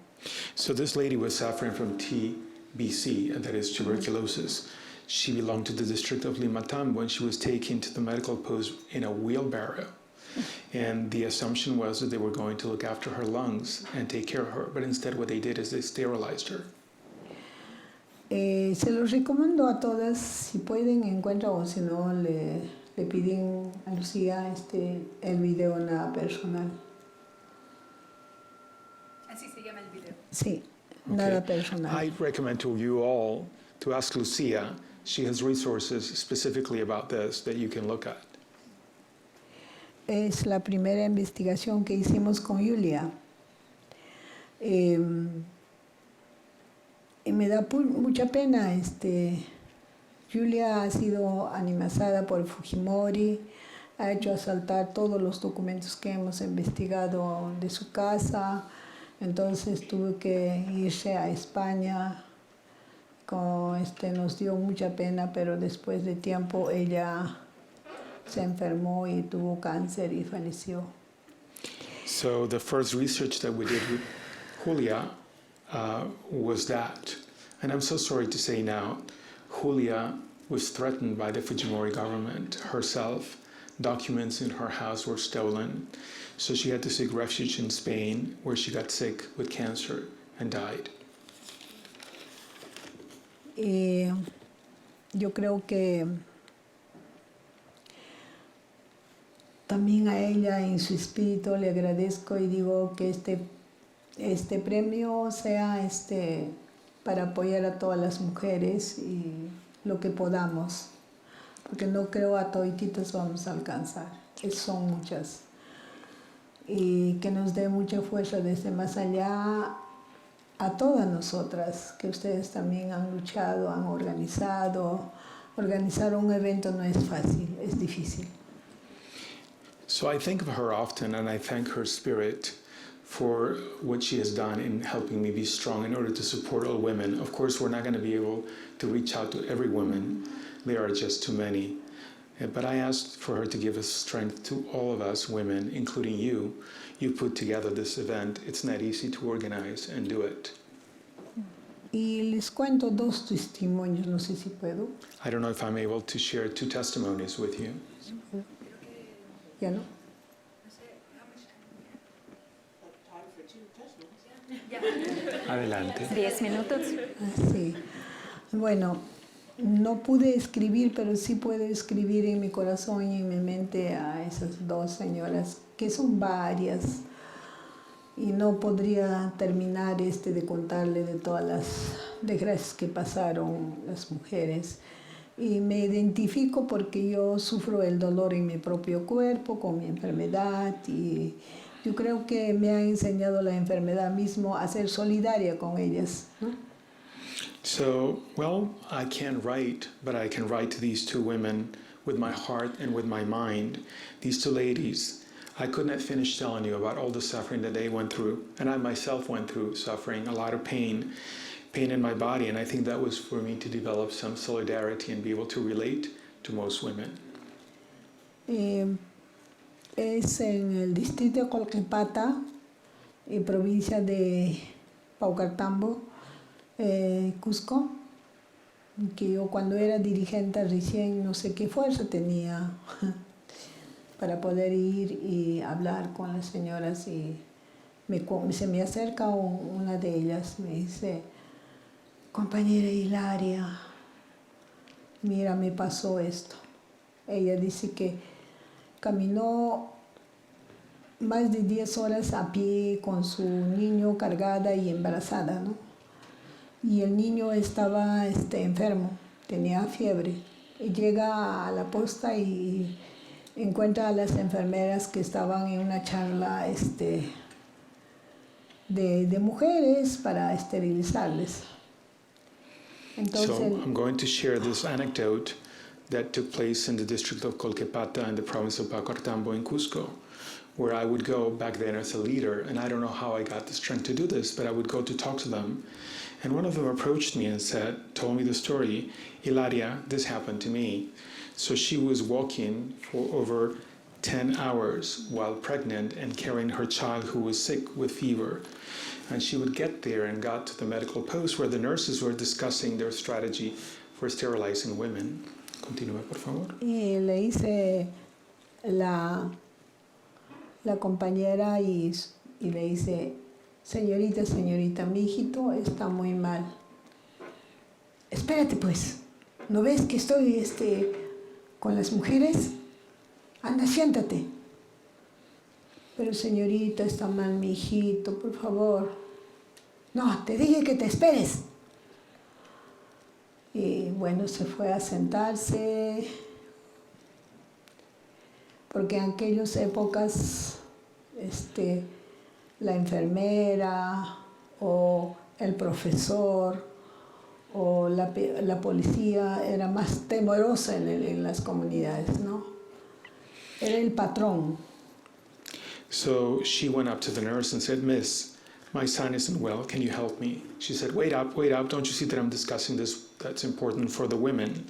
So this lady was suffering from TBC, and that is tuberculosis. She belonged to the district of Limatambo, and she was taken to the medical post in a wheelbarrow. And the assumption was that they were going to look after her lungs and take care of her, but instead what they did is they sterilized her. Se los recomiendo a todas, si pueden, encuentran, o si no, le piden a Lucía el video nada personal. Así se llama el video. Sí, nada Okay. personal. I recommend to you all to ask Lucia. She has resources specifically about this that you can look at. Es la primera investigación que hicimos con Julia. Y me da mucha pena. Julia ha sido amenazada por Fujimori, ha hecho asaltar todos los documentos que hemos investigado de su casa. Entonces tuvo que irse a España. Nos dio mucha pena, pero después de tiempo ella se enfermó y tuvo cáncer y falleció. So the first research that we did with Julia was that. And I'm so sorry to say now, Julia was threatened by the Fujimori government herself. Documents in her house were stolen. So she had to seek refuge in Spain, where she got sick with cancer and died. Y yo creo que también a ella, en su espíritu, le agradezco y digo que este premio sea para apoyar a todas las mujeres y lo que podamos, porque no creo a todititas vamos a alcanzar, son muchas. Y que nos dé mucha fuerza desde más allá a todas nosotras, que ustedes también han luchado, han organizado. Organizar un evento no es fácil, es difícil. So I think of her often, and I thank her spirit for what she has done in helping me be strong in order to support all women. Of course, we're not going to be able to reach out to every woman. There are just too many. But I asked for her to give us strength to all of us women, including you. You put together this event. It's not easy to organize and do it. Y les cuento dos testimonios, no sé si puedo. I don't know if I'm able to share 2 testimonies with you. ¿Ya no? Adelante. 10 minutos. Sí. Bueno, no pude escribir, pero sí puedo escribir en mi corazón y en mi mente a esas dos señoras, que son varias. Y no podría terminar de contarle de todas las desgracias que pasaron las mujeres. Y me identifico porque yo sufro el dolor en mi propio cuerpo, con mi enfermedad, y yo creo que me ha enseñado la enfermedad mismo a ser solidaria con ellas, ¿no? So, well, I can't write, but I can write to these 2 women with my heart and with my mind. These 2 ladies, I could not finish telling you about all the suffering that they went through, and I myself went through suffering, a lot of pain in my body, and I think that was for me to develop some solidarity and be able to relate to most women. Es en el distrito de Colquepata, provincia de Paucartambo, Cusco, que yo cuando era dirigente recién no sé qué fuerza tenía para poder ir y hablar con las señoras, y se me acerca una de ellas, me dice: compañera Hilaria, mira, me pasó esto. Ella dice que caminó más de 10 horas a pie con su niño cargada y embarazada, ¿no? Y el niño estaba enfermo, tenía fiebre. Y llega a la posta y encuentra a las enfermeras que estaban en una charla de mujeres para esterilizarles. Entonces, So I'm going to share this anecdote that took place in the district of Colquepata in the province of Paucartambo in Cusco, where I would go back then as a leader, and I don't know how I got the strength to do this, but I would go to talk to them. And one of them approached me and told me the story: Hilaria, this happened to me. So she was walking for over 10 hours while pregnant and carrying her child who was sick with fever. And she would get there and got to the medical post where the nurses were discussing their strategy for sterilizing women. Continúe, por favor. y le dice la compañera y le dice: señorita, mi hijito está muy mal. Espérate pues, ¿no ves que estoy con las mujeres? Anda, siéntate. Pero señorita, está mal mi hijito, por favor. No, te dije que te esperes. Y bueno, se fue a sentarse, porque en aquellas épocas la enfermera o el profesor o la policía era más temerosa en las comunidades, ¿no? Era el patrón. So she went up to the nurse and said, Miss, my son isn't well, can you help me? She said, wait up, don't you see that I'm discussing this that's important for the women?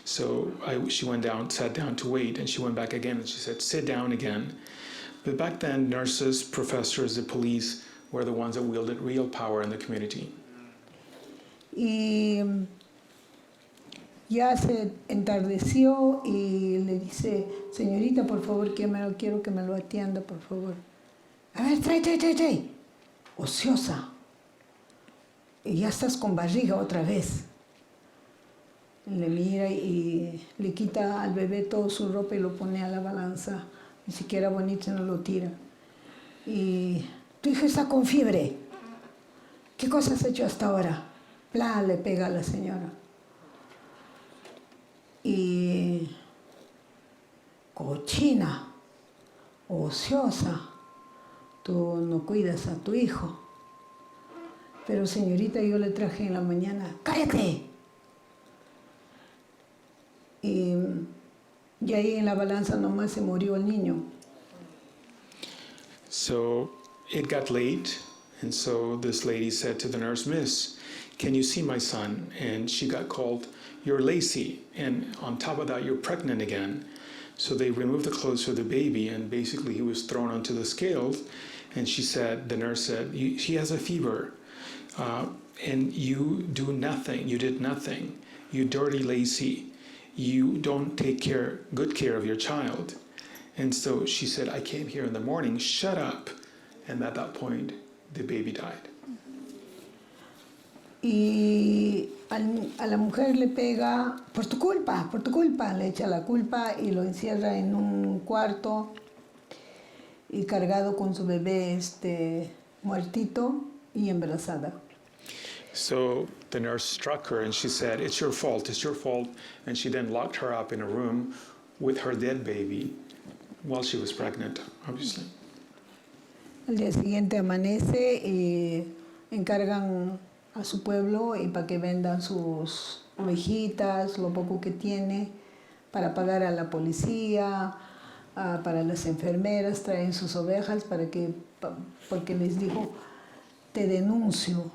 So she went down, sat down to wait, and she went back again and she said, sit down again. But back then, nurses, professors, the police were the ones that wielded real power in the community. Y ya se entardeció y le dice: señorita, por favor, quiero que me lo atienda, por favor. A ver, trae. Ociosa. Y ya estás con barriga otra vez. Le mira y le quita al bebé toda su ropa y lo pone a la balanza. Ni siquiera bonito no lo tira. Y tu hijo está con fiebre. ¿Qué cosa has hecho hasta ahora? Bla, le pega a la señora. Y cochina, ociosa, tú no cuidas a tu hijo. Pero señorita, yo le traje en la mañana. ¡Cállate! Y ahí en la balanza nomás se murió el niño. So it got late, and so this lady said to the nurse, "Miss, can you see my son?" And she got called, "You're lazy, and on top of that, you're pregnant again." So they removed the clothes for the baby, and basically he was thrown onto the scales. And she said, the nurse said, "He has a fever, and you do nothing. You did nothing. You dirty, lazy. You don't take good care of your child." And so she said, "I came here in the morning. Shut up." And at that point, the baby died. Y a la mujer le pega por tu culpa, le echa la culpa y lo encierra en un cuarto y cargado con su bebé muertito y embarazada. So the nurse struck her and she said, it's your fault. And she then locked her up in a room with her dead baby while she was pregnant, obviously. Al día siguiente amanece y encargan a su pueblo y para que vendan sus ovejitas, lo poco que tiene, para pagar a la policía, para las enfermeras, traen sus ovejas porque les dijo, te denuncio.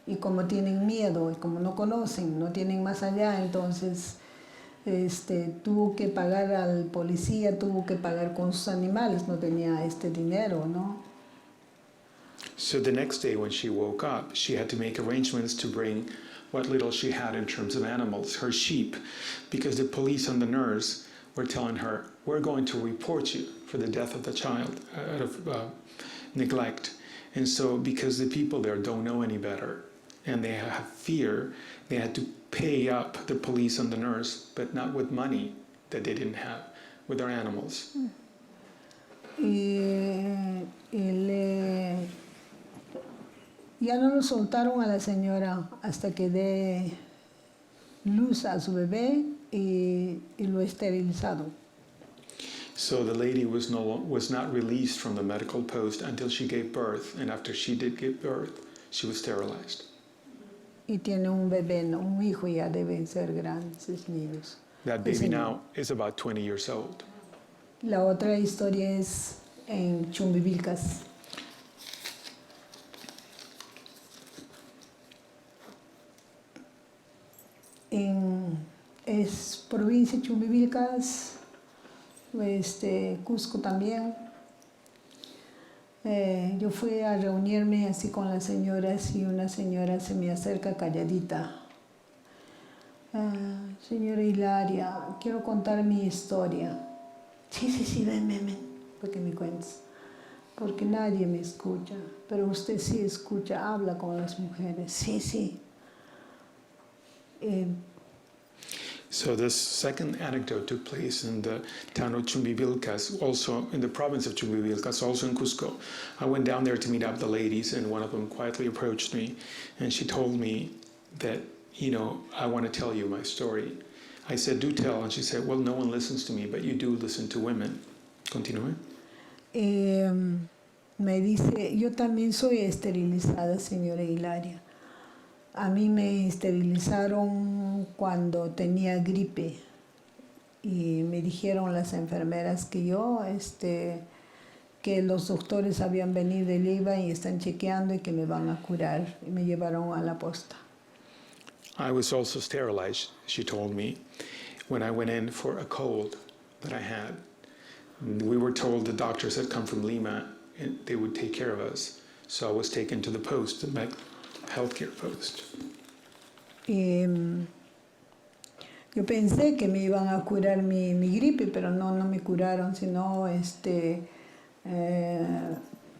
Y como tienen miedo y como no conocen, no tienen más allá, entonces tuvo que pagar al policía, tuvo que pagar con sus animales, no tenía dinero, ¿no? So the next day when she woke up, she had to make arrangements to bring what little she had in terms of animals, her sheep, because the police and the nurse were telling her, we're going to report you for the death of the child out of neglect. And so because the people there don't know any better and they have fear, they had to pay up the police and the nurse, but not with money that they didn't have, with their animals. Ya no lo soltaron a la señora hasta que dé luz a su bebé y lo esterilizado. So the lady was not released from the medical post until she gave birth, and after she did give birth, she was sterilized. Y tiene un bebé, un hijo, ya deben ser grandes esos niños. That baby now is about 20 years old. La otra historia es en Chumbivilcas. Es provincia de Chumbivilcas, Cusco también. Yo fui a reunirme así con las señoras y una señora se me acerca calladita. Señora Hilaria, quiero contar mi historia. Sí, ven, para que me cuentes. Porque nadie me escucha, pero usted sí escucha, habla con las mujeres. Sí. So this second anecdote took place in the town of Chumbivilcas, also in the province of Chumbivilcas, also in Cusco. I went down there to meet up the ladies, and one of them quietly approached me, and she told me that, I want to tell you my story. I said, do tell, and she said, well, no one listens to me, but you do listen to women. Continúe. Me dice, yo también soy esterilizada, señora Hilaria. A mí me esterilizaron cuando tenía gripe y me dijeron las enfermeras que que los doctores habían venido del IVA y están chequeando y que me van a curar y me llevaron a la posta. I was also sterilized, she told me, when I went in for a cold that I had. We were told the doctors had come from Lima and they would take care of us. So I was taken to the post, the healthcare post. Yo pensé que me iban a curar mi gripe, pero no me curaron, sino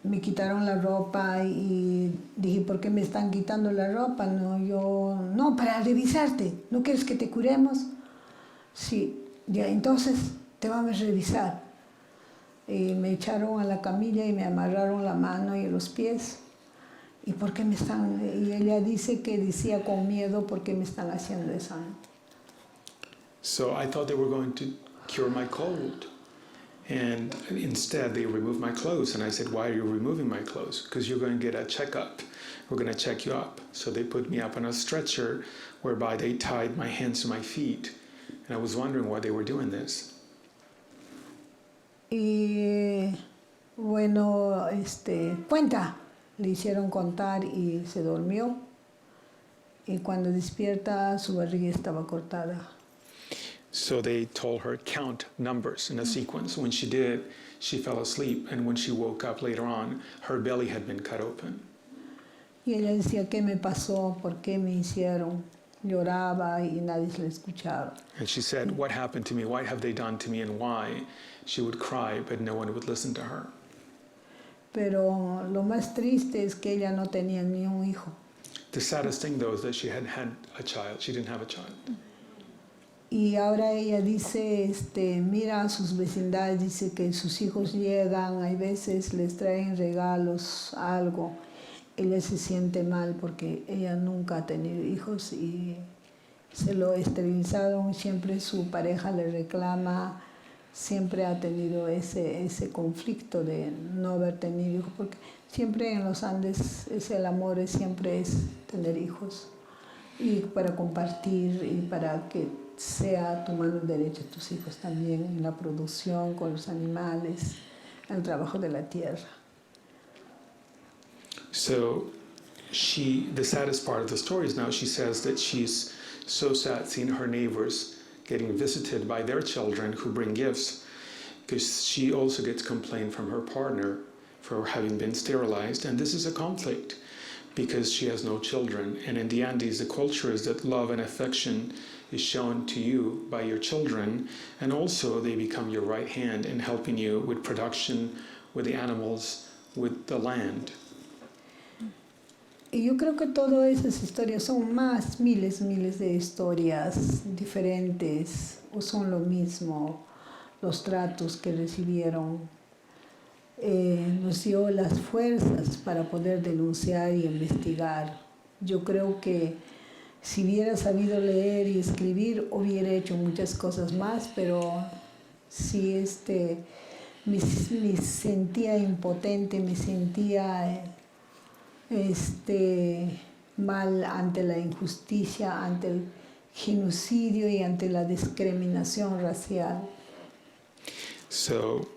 me quitaron la ropa y dije, ¿por qué me están quitando la ropa? No, para revisarte. ¿No quieres que te curemos? Sí, ya, entonces te vamos a revisar. Y me echaron a la camilla y me amarraron la mano y los pies. ¿Y por qué me están? Y ella dice que decía con miedo, ¿por qué me están haciendo eso? So I thought they were going to cure my cold. And instead, they removed my clothes. And I said, why are you removing my clothes? Because you're going to get a checkup. We're going to check you up. So they put me up on a stretcher, whereby they tied my hands to my feet. And I was wondering why they were doing this. Y Bueno, cuenta, le hicieron contar y se durmió. Y cuando despierta, su barriga estaba cortada. So they told her count numbers in a sequence. When she did, she fell asleep, and when she woke up later on, her belly had been cut open. Y ella decía, ¿qué me pasó? ¿Por qué me hicieron? Lloraba y nadie se le escuchaba. And she said, what happened to me? What have they done to me? And why? She would cry, but no one would listen to her. Pero lo más triste es que ella no tenía ni un hijo. The saddest thing, though, is that she hadn't had a child. She didn't have a child. Y ahora ella dice, mira a sus vecindades, dice que sus hijos llegan, hay veces les traen regalos, algo. Ella se siente mal porque ella nunca ha tenido hijos y se lo esterilizaron, siempre su pareja le reclama, siempre ha tenido ese conflicto de no haber tenido hijos, porque siempre en los Andes el amor siempre es tener hijos y para compartir y para que sea tu mano derecha tus hijos también en la producción con los animales, en el trabajo de la tierra. So the saddest part of the story is now she says that she's so sad seeing her neighbors getting visited by their children who bring gifts, because she also gets complaint from her partner for having been sterilized. And this is a conflict because she has no children. And in the Andes, the culture is that love and affection is shown to you by your children, and also they become your right hand in helping you with production, with the animals, with the land. Y yo creo que todas esas historias son más, miles de historias diferentes, o son lo mismo, los tratos que recibieron. Nos dio las fuerzas para poder denunciar y investigar. Yo creo que si hubiera sabido leer y escribir, hubiera hecho muchas cosas más, pero sí me sentía impotente, me sentía mal ante la injusticia, ante el genocidio y ante la discriminación racial. So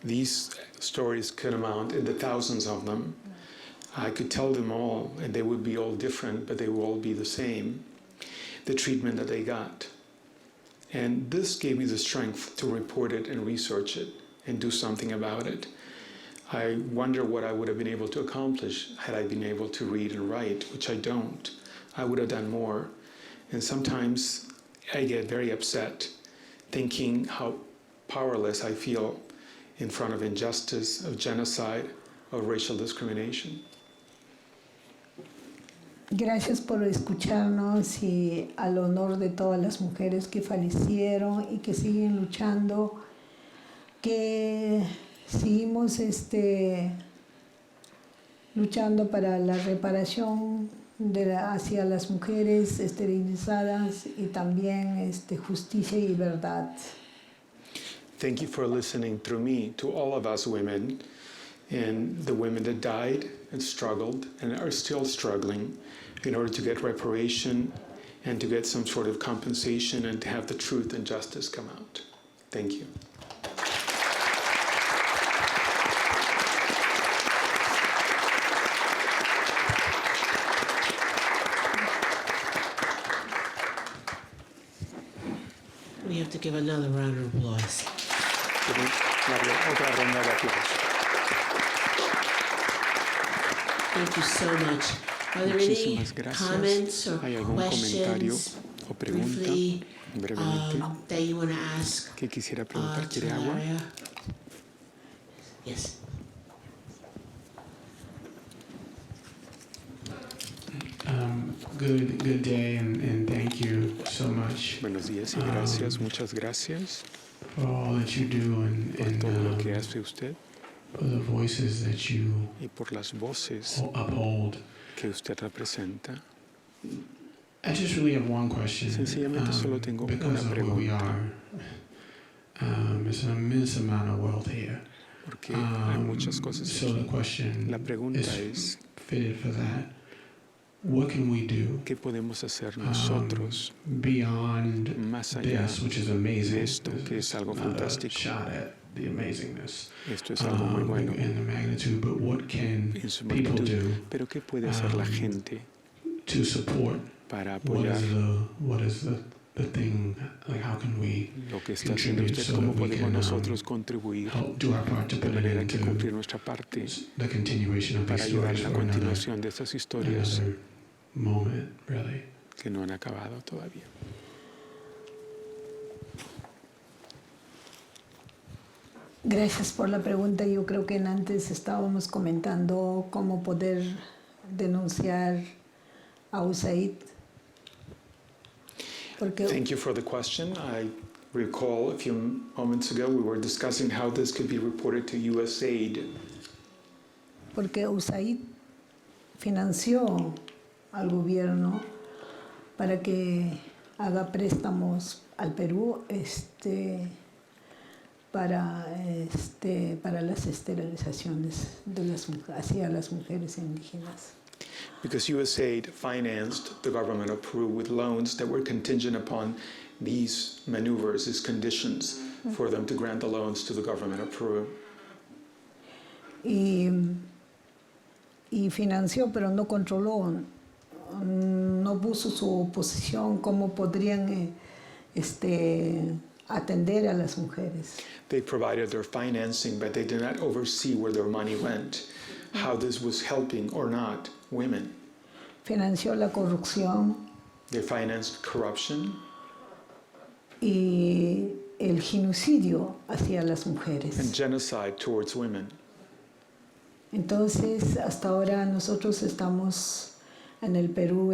these stories could amount in the thousands of them. I could tell them all, and they would be all different, but they would all be the same, the treatment that they got. And this gave me the strength to report it and research it and do something about it. I wonder what I would have been able to accomplish had I been able to read and write, which I don't. I would have done more. And sometimes I get very upset thinking how powerless I feel in front of injustice, of genocide, of racial discrimination. Gracias por escucharnos y al honor de todas las mujeres que fallecieron y que siguen luchando, que seguimos luchando para la reparación hacia las mujeres esterilizadas y también justicia y verdad. Thank you for listening through me to all of us women and the women that died and struggled and are still struggling in order to get reparation and to get some sort of compensation and to have the truth and justice come out. Thank you. We have to give another round of applause. Otra ronda de aplausos. Thank you so much. Are there any Muchísimas gracias. comments or ¿Hay algún comentario questions o pregunta briefly brevemente that you want to ask que quisiera preguntar? to ¿Quiere agua? Hilaria? Yes. Good day, and thank you so much Buenos días y gracias, muchas gracias for all that you do por and todo lo que hace usted for the voices that you y por las voces uphold. que usted representa. I just really have one question. Sencillamente solo tengo because una of where we pregunta. are. There's an immense amount of wealth here. Porque hay muchas cosas So the aquí. question La pregunta is es, fitted for that. What can we do ¿qué podemos hacer nosotros beyond más allá this, which is amazing? de esto, que es algo Not a fantástico? shot at the amazingness Esto es algo muy bueno and the magnitude, but what can en su people magnitud. do Pero ¿qué puede hacer la gente to support para what apoyar is the thing, like how can we lo que está haciendo contribute usted? so ¿Cómo that we podemos can nosotros contribuir help do our part to de put it manera que into cumplir nuestra parte the continuation of para these ayudar stories en la for another continuación de estas historias moment, really? que no han acabado todavía? Gracias por la pregunta. Yo creo que antes estábamos comentando cómo poder denunciar a USAID. Porque, Thank you for the question. I recall a few moments ago we were discussing how this could be reported to USAID. porque USAID financió al gobierno para que haga préstamos al Perú para las esterilizaciones hacia las mujeres indígenas. Because USAID financed the government of Peru with loans that were contingent upon these maneuvers, these conditions for them to grant the loans to the government of Peru. Y financió, pero no controló, no puso su posición cómo podrían atender a las mujeres. They provided their financing, but they did not oversee where their money went, how this was helping or not women. Financió la corrupción They financed corruption y el genocidio hacia las mujeres. and genocide towards women. Entonces, hasta ahora nosotros estamos en el Perú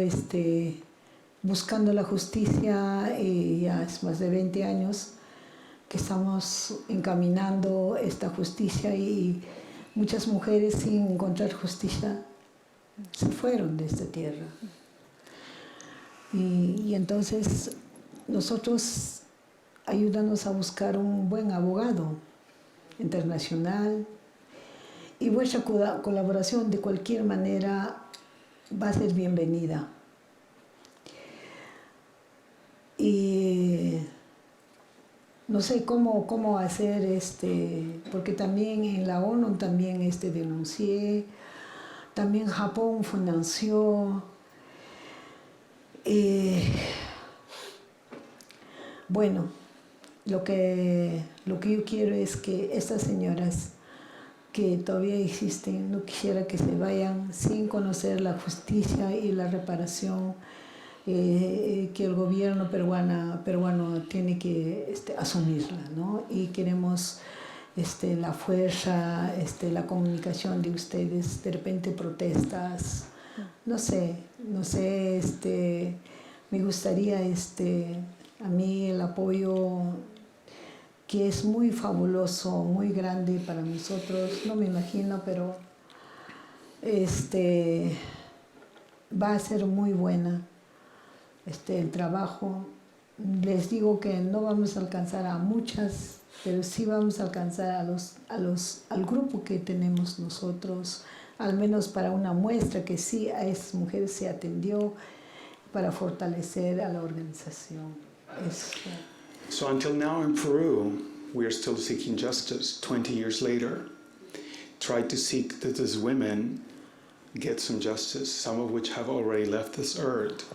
buscando la justicia, ya es más de 20 años que estamos encaminando esta justicia y muchas mujeres sin encontrar justicia se fueron de esta tierra. Y entonces nosotros ayúdanos a buscar un buen abogado internacional y vuestra colaboración de cualquier manera va a ser bienvenida. Y no sé cómo hacer porque también en la ONU también denuncié, también Japón financió. Bueno, lo que yo quiero es que estas señoras que todavía existen, no quisiera que se vayan sin conocer la justicia y la reparación que el gobierno peruano tiene que asumirla, ¿no? Y queremos la fuerza, la comunicación de ustedes, de repente protestas, no sé, me gustaría a mí el apoyo que es muy fabuloso, muy grande para nosotros, no me imagino, pero va a ser muy buena el trabajo. Les digo que no vamos a alcanzar a muchas, pero sí vamos a alcanzar al grupo que tenemos nosotros, al menos para una muestra que sí a esas mujeres se atendió para fortalecer a la organización. So until now in Peru, we are still seeking justice 20 years later. Try to seek that these women get some justice, some of which have already left this earth.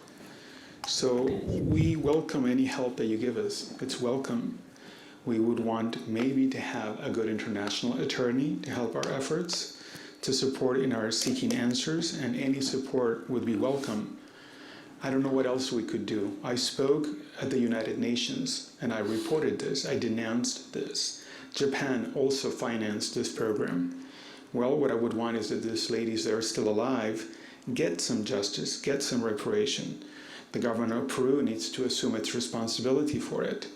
So we welcome any help that you give us. It's welcome. We would want maybe to have a good international attorney to help our efforts, to support in our seeking answers, and any support would be welcome. I don't know what else we could do. I spoke at the United Nations and I reported this. I denounced this. Japan also financed this program. Well, what I would want is that these ladies that are still alive get some justice, get some reparation. The government of Peru needs to assume its responsibility for it.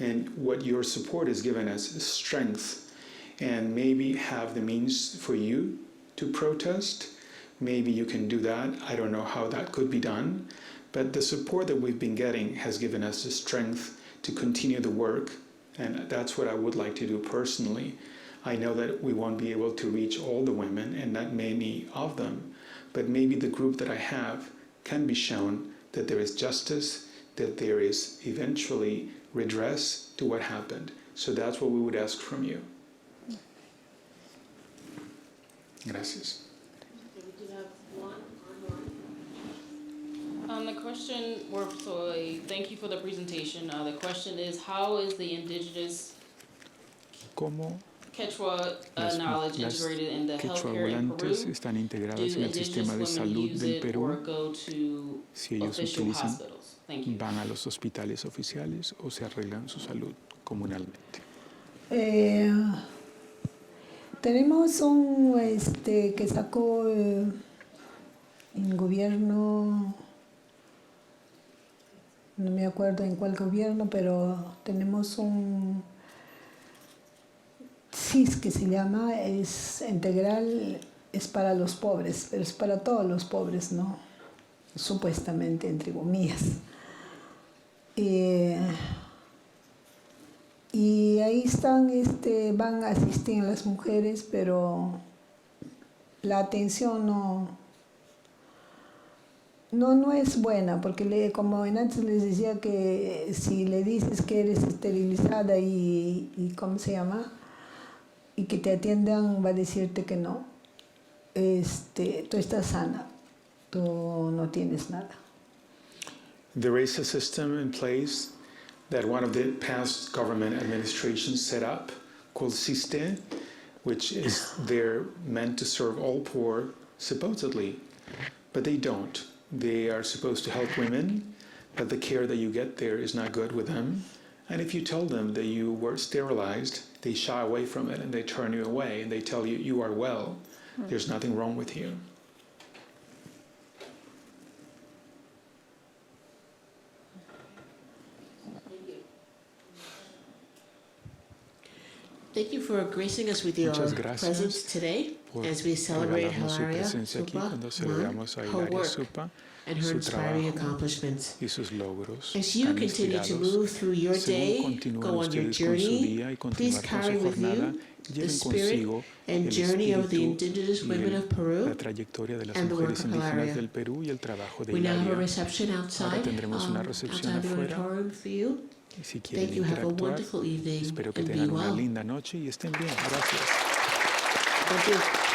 And what your support has given us is strength, and maybe have the means for you to protest. Maybe you can do that. I don't know how that could be done. But the support that we've been getting has given us the strength to continue the work. And that's what I would like to do personally. I know that we won't be able to reach all the women and not many of them. But maybe the group that I have can be shown that there is justice, that there is eventually redress to what happened. So that's what we would ask from you. Gracias. The question, thank you for the presentation. The question is, how is the indigenous ¿Cómo Quechua las knowledge integrated in the quechua healthcare in volantes Peru? están Do integradas en el indigenous sistema de women salud use del it or Perú? go to Si ellos official utilizan, hospitals? Thank you. van a los hospitales oficiales o se arreglan su salud comunalmente. Tenemos un que sacó el gobierno, no me acuerdo en cuál gobierno, pero tenemos un CIS que se llama, es integral, es para los pobres, pero es para todos los pobres, ¿no? Supuestamente, entre comillas. Y ahí están, van a asistir las mujeres, pero la atención no es buena, porque como antes les decía que si le dices que eres esterilizada y ¿cómo se llama? Y que te atiendan, va a decirte que no. Tú estás sana, tú no tienes nada. There is a system in place that one of the past government administrations set up called SISTE, which is they're meant to serve all poor, supposedly, but they don't. They are supposed to help women, but the care that you get there is not good with them. And if you tell them that you were sterilized, they shy away from it and they turn you away and they tell you, you are well, there's nothing wrong with you. Thank you for gracing us with your Muchas gracias presence today por as we celebrate regalarnos su Hilaria presencia aquí Supa cuando Huamán, celebramos a her Hilaria work Supa, and her su inspiring trabajo accomplishments. y sus logros As you tan continue to inspirados. move through your Según day, continúan go on your ustedes con su journey, día y please continuar con carry su with jornada, you the lleven spirit consigo and el journey of the espíritu indigenous y women of Peru la trayectoria de las and the work mujeres of indígenas Hilaria. del Perú y el trabajo de We now have a Hilaria. reception outside, Ahora tendremos una recepción outside the afuera. auditorium for you. Y si quieren Thank you. Have a interactuar, wonderful evening espero que and be tengan una well. linda noche y estén bien. Gracias. Thank you.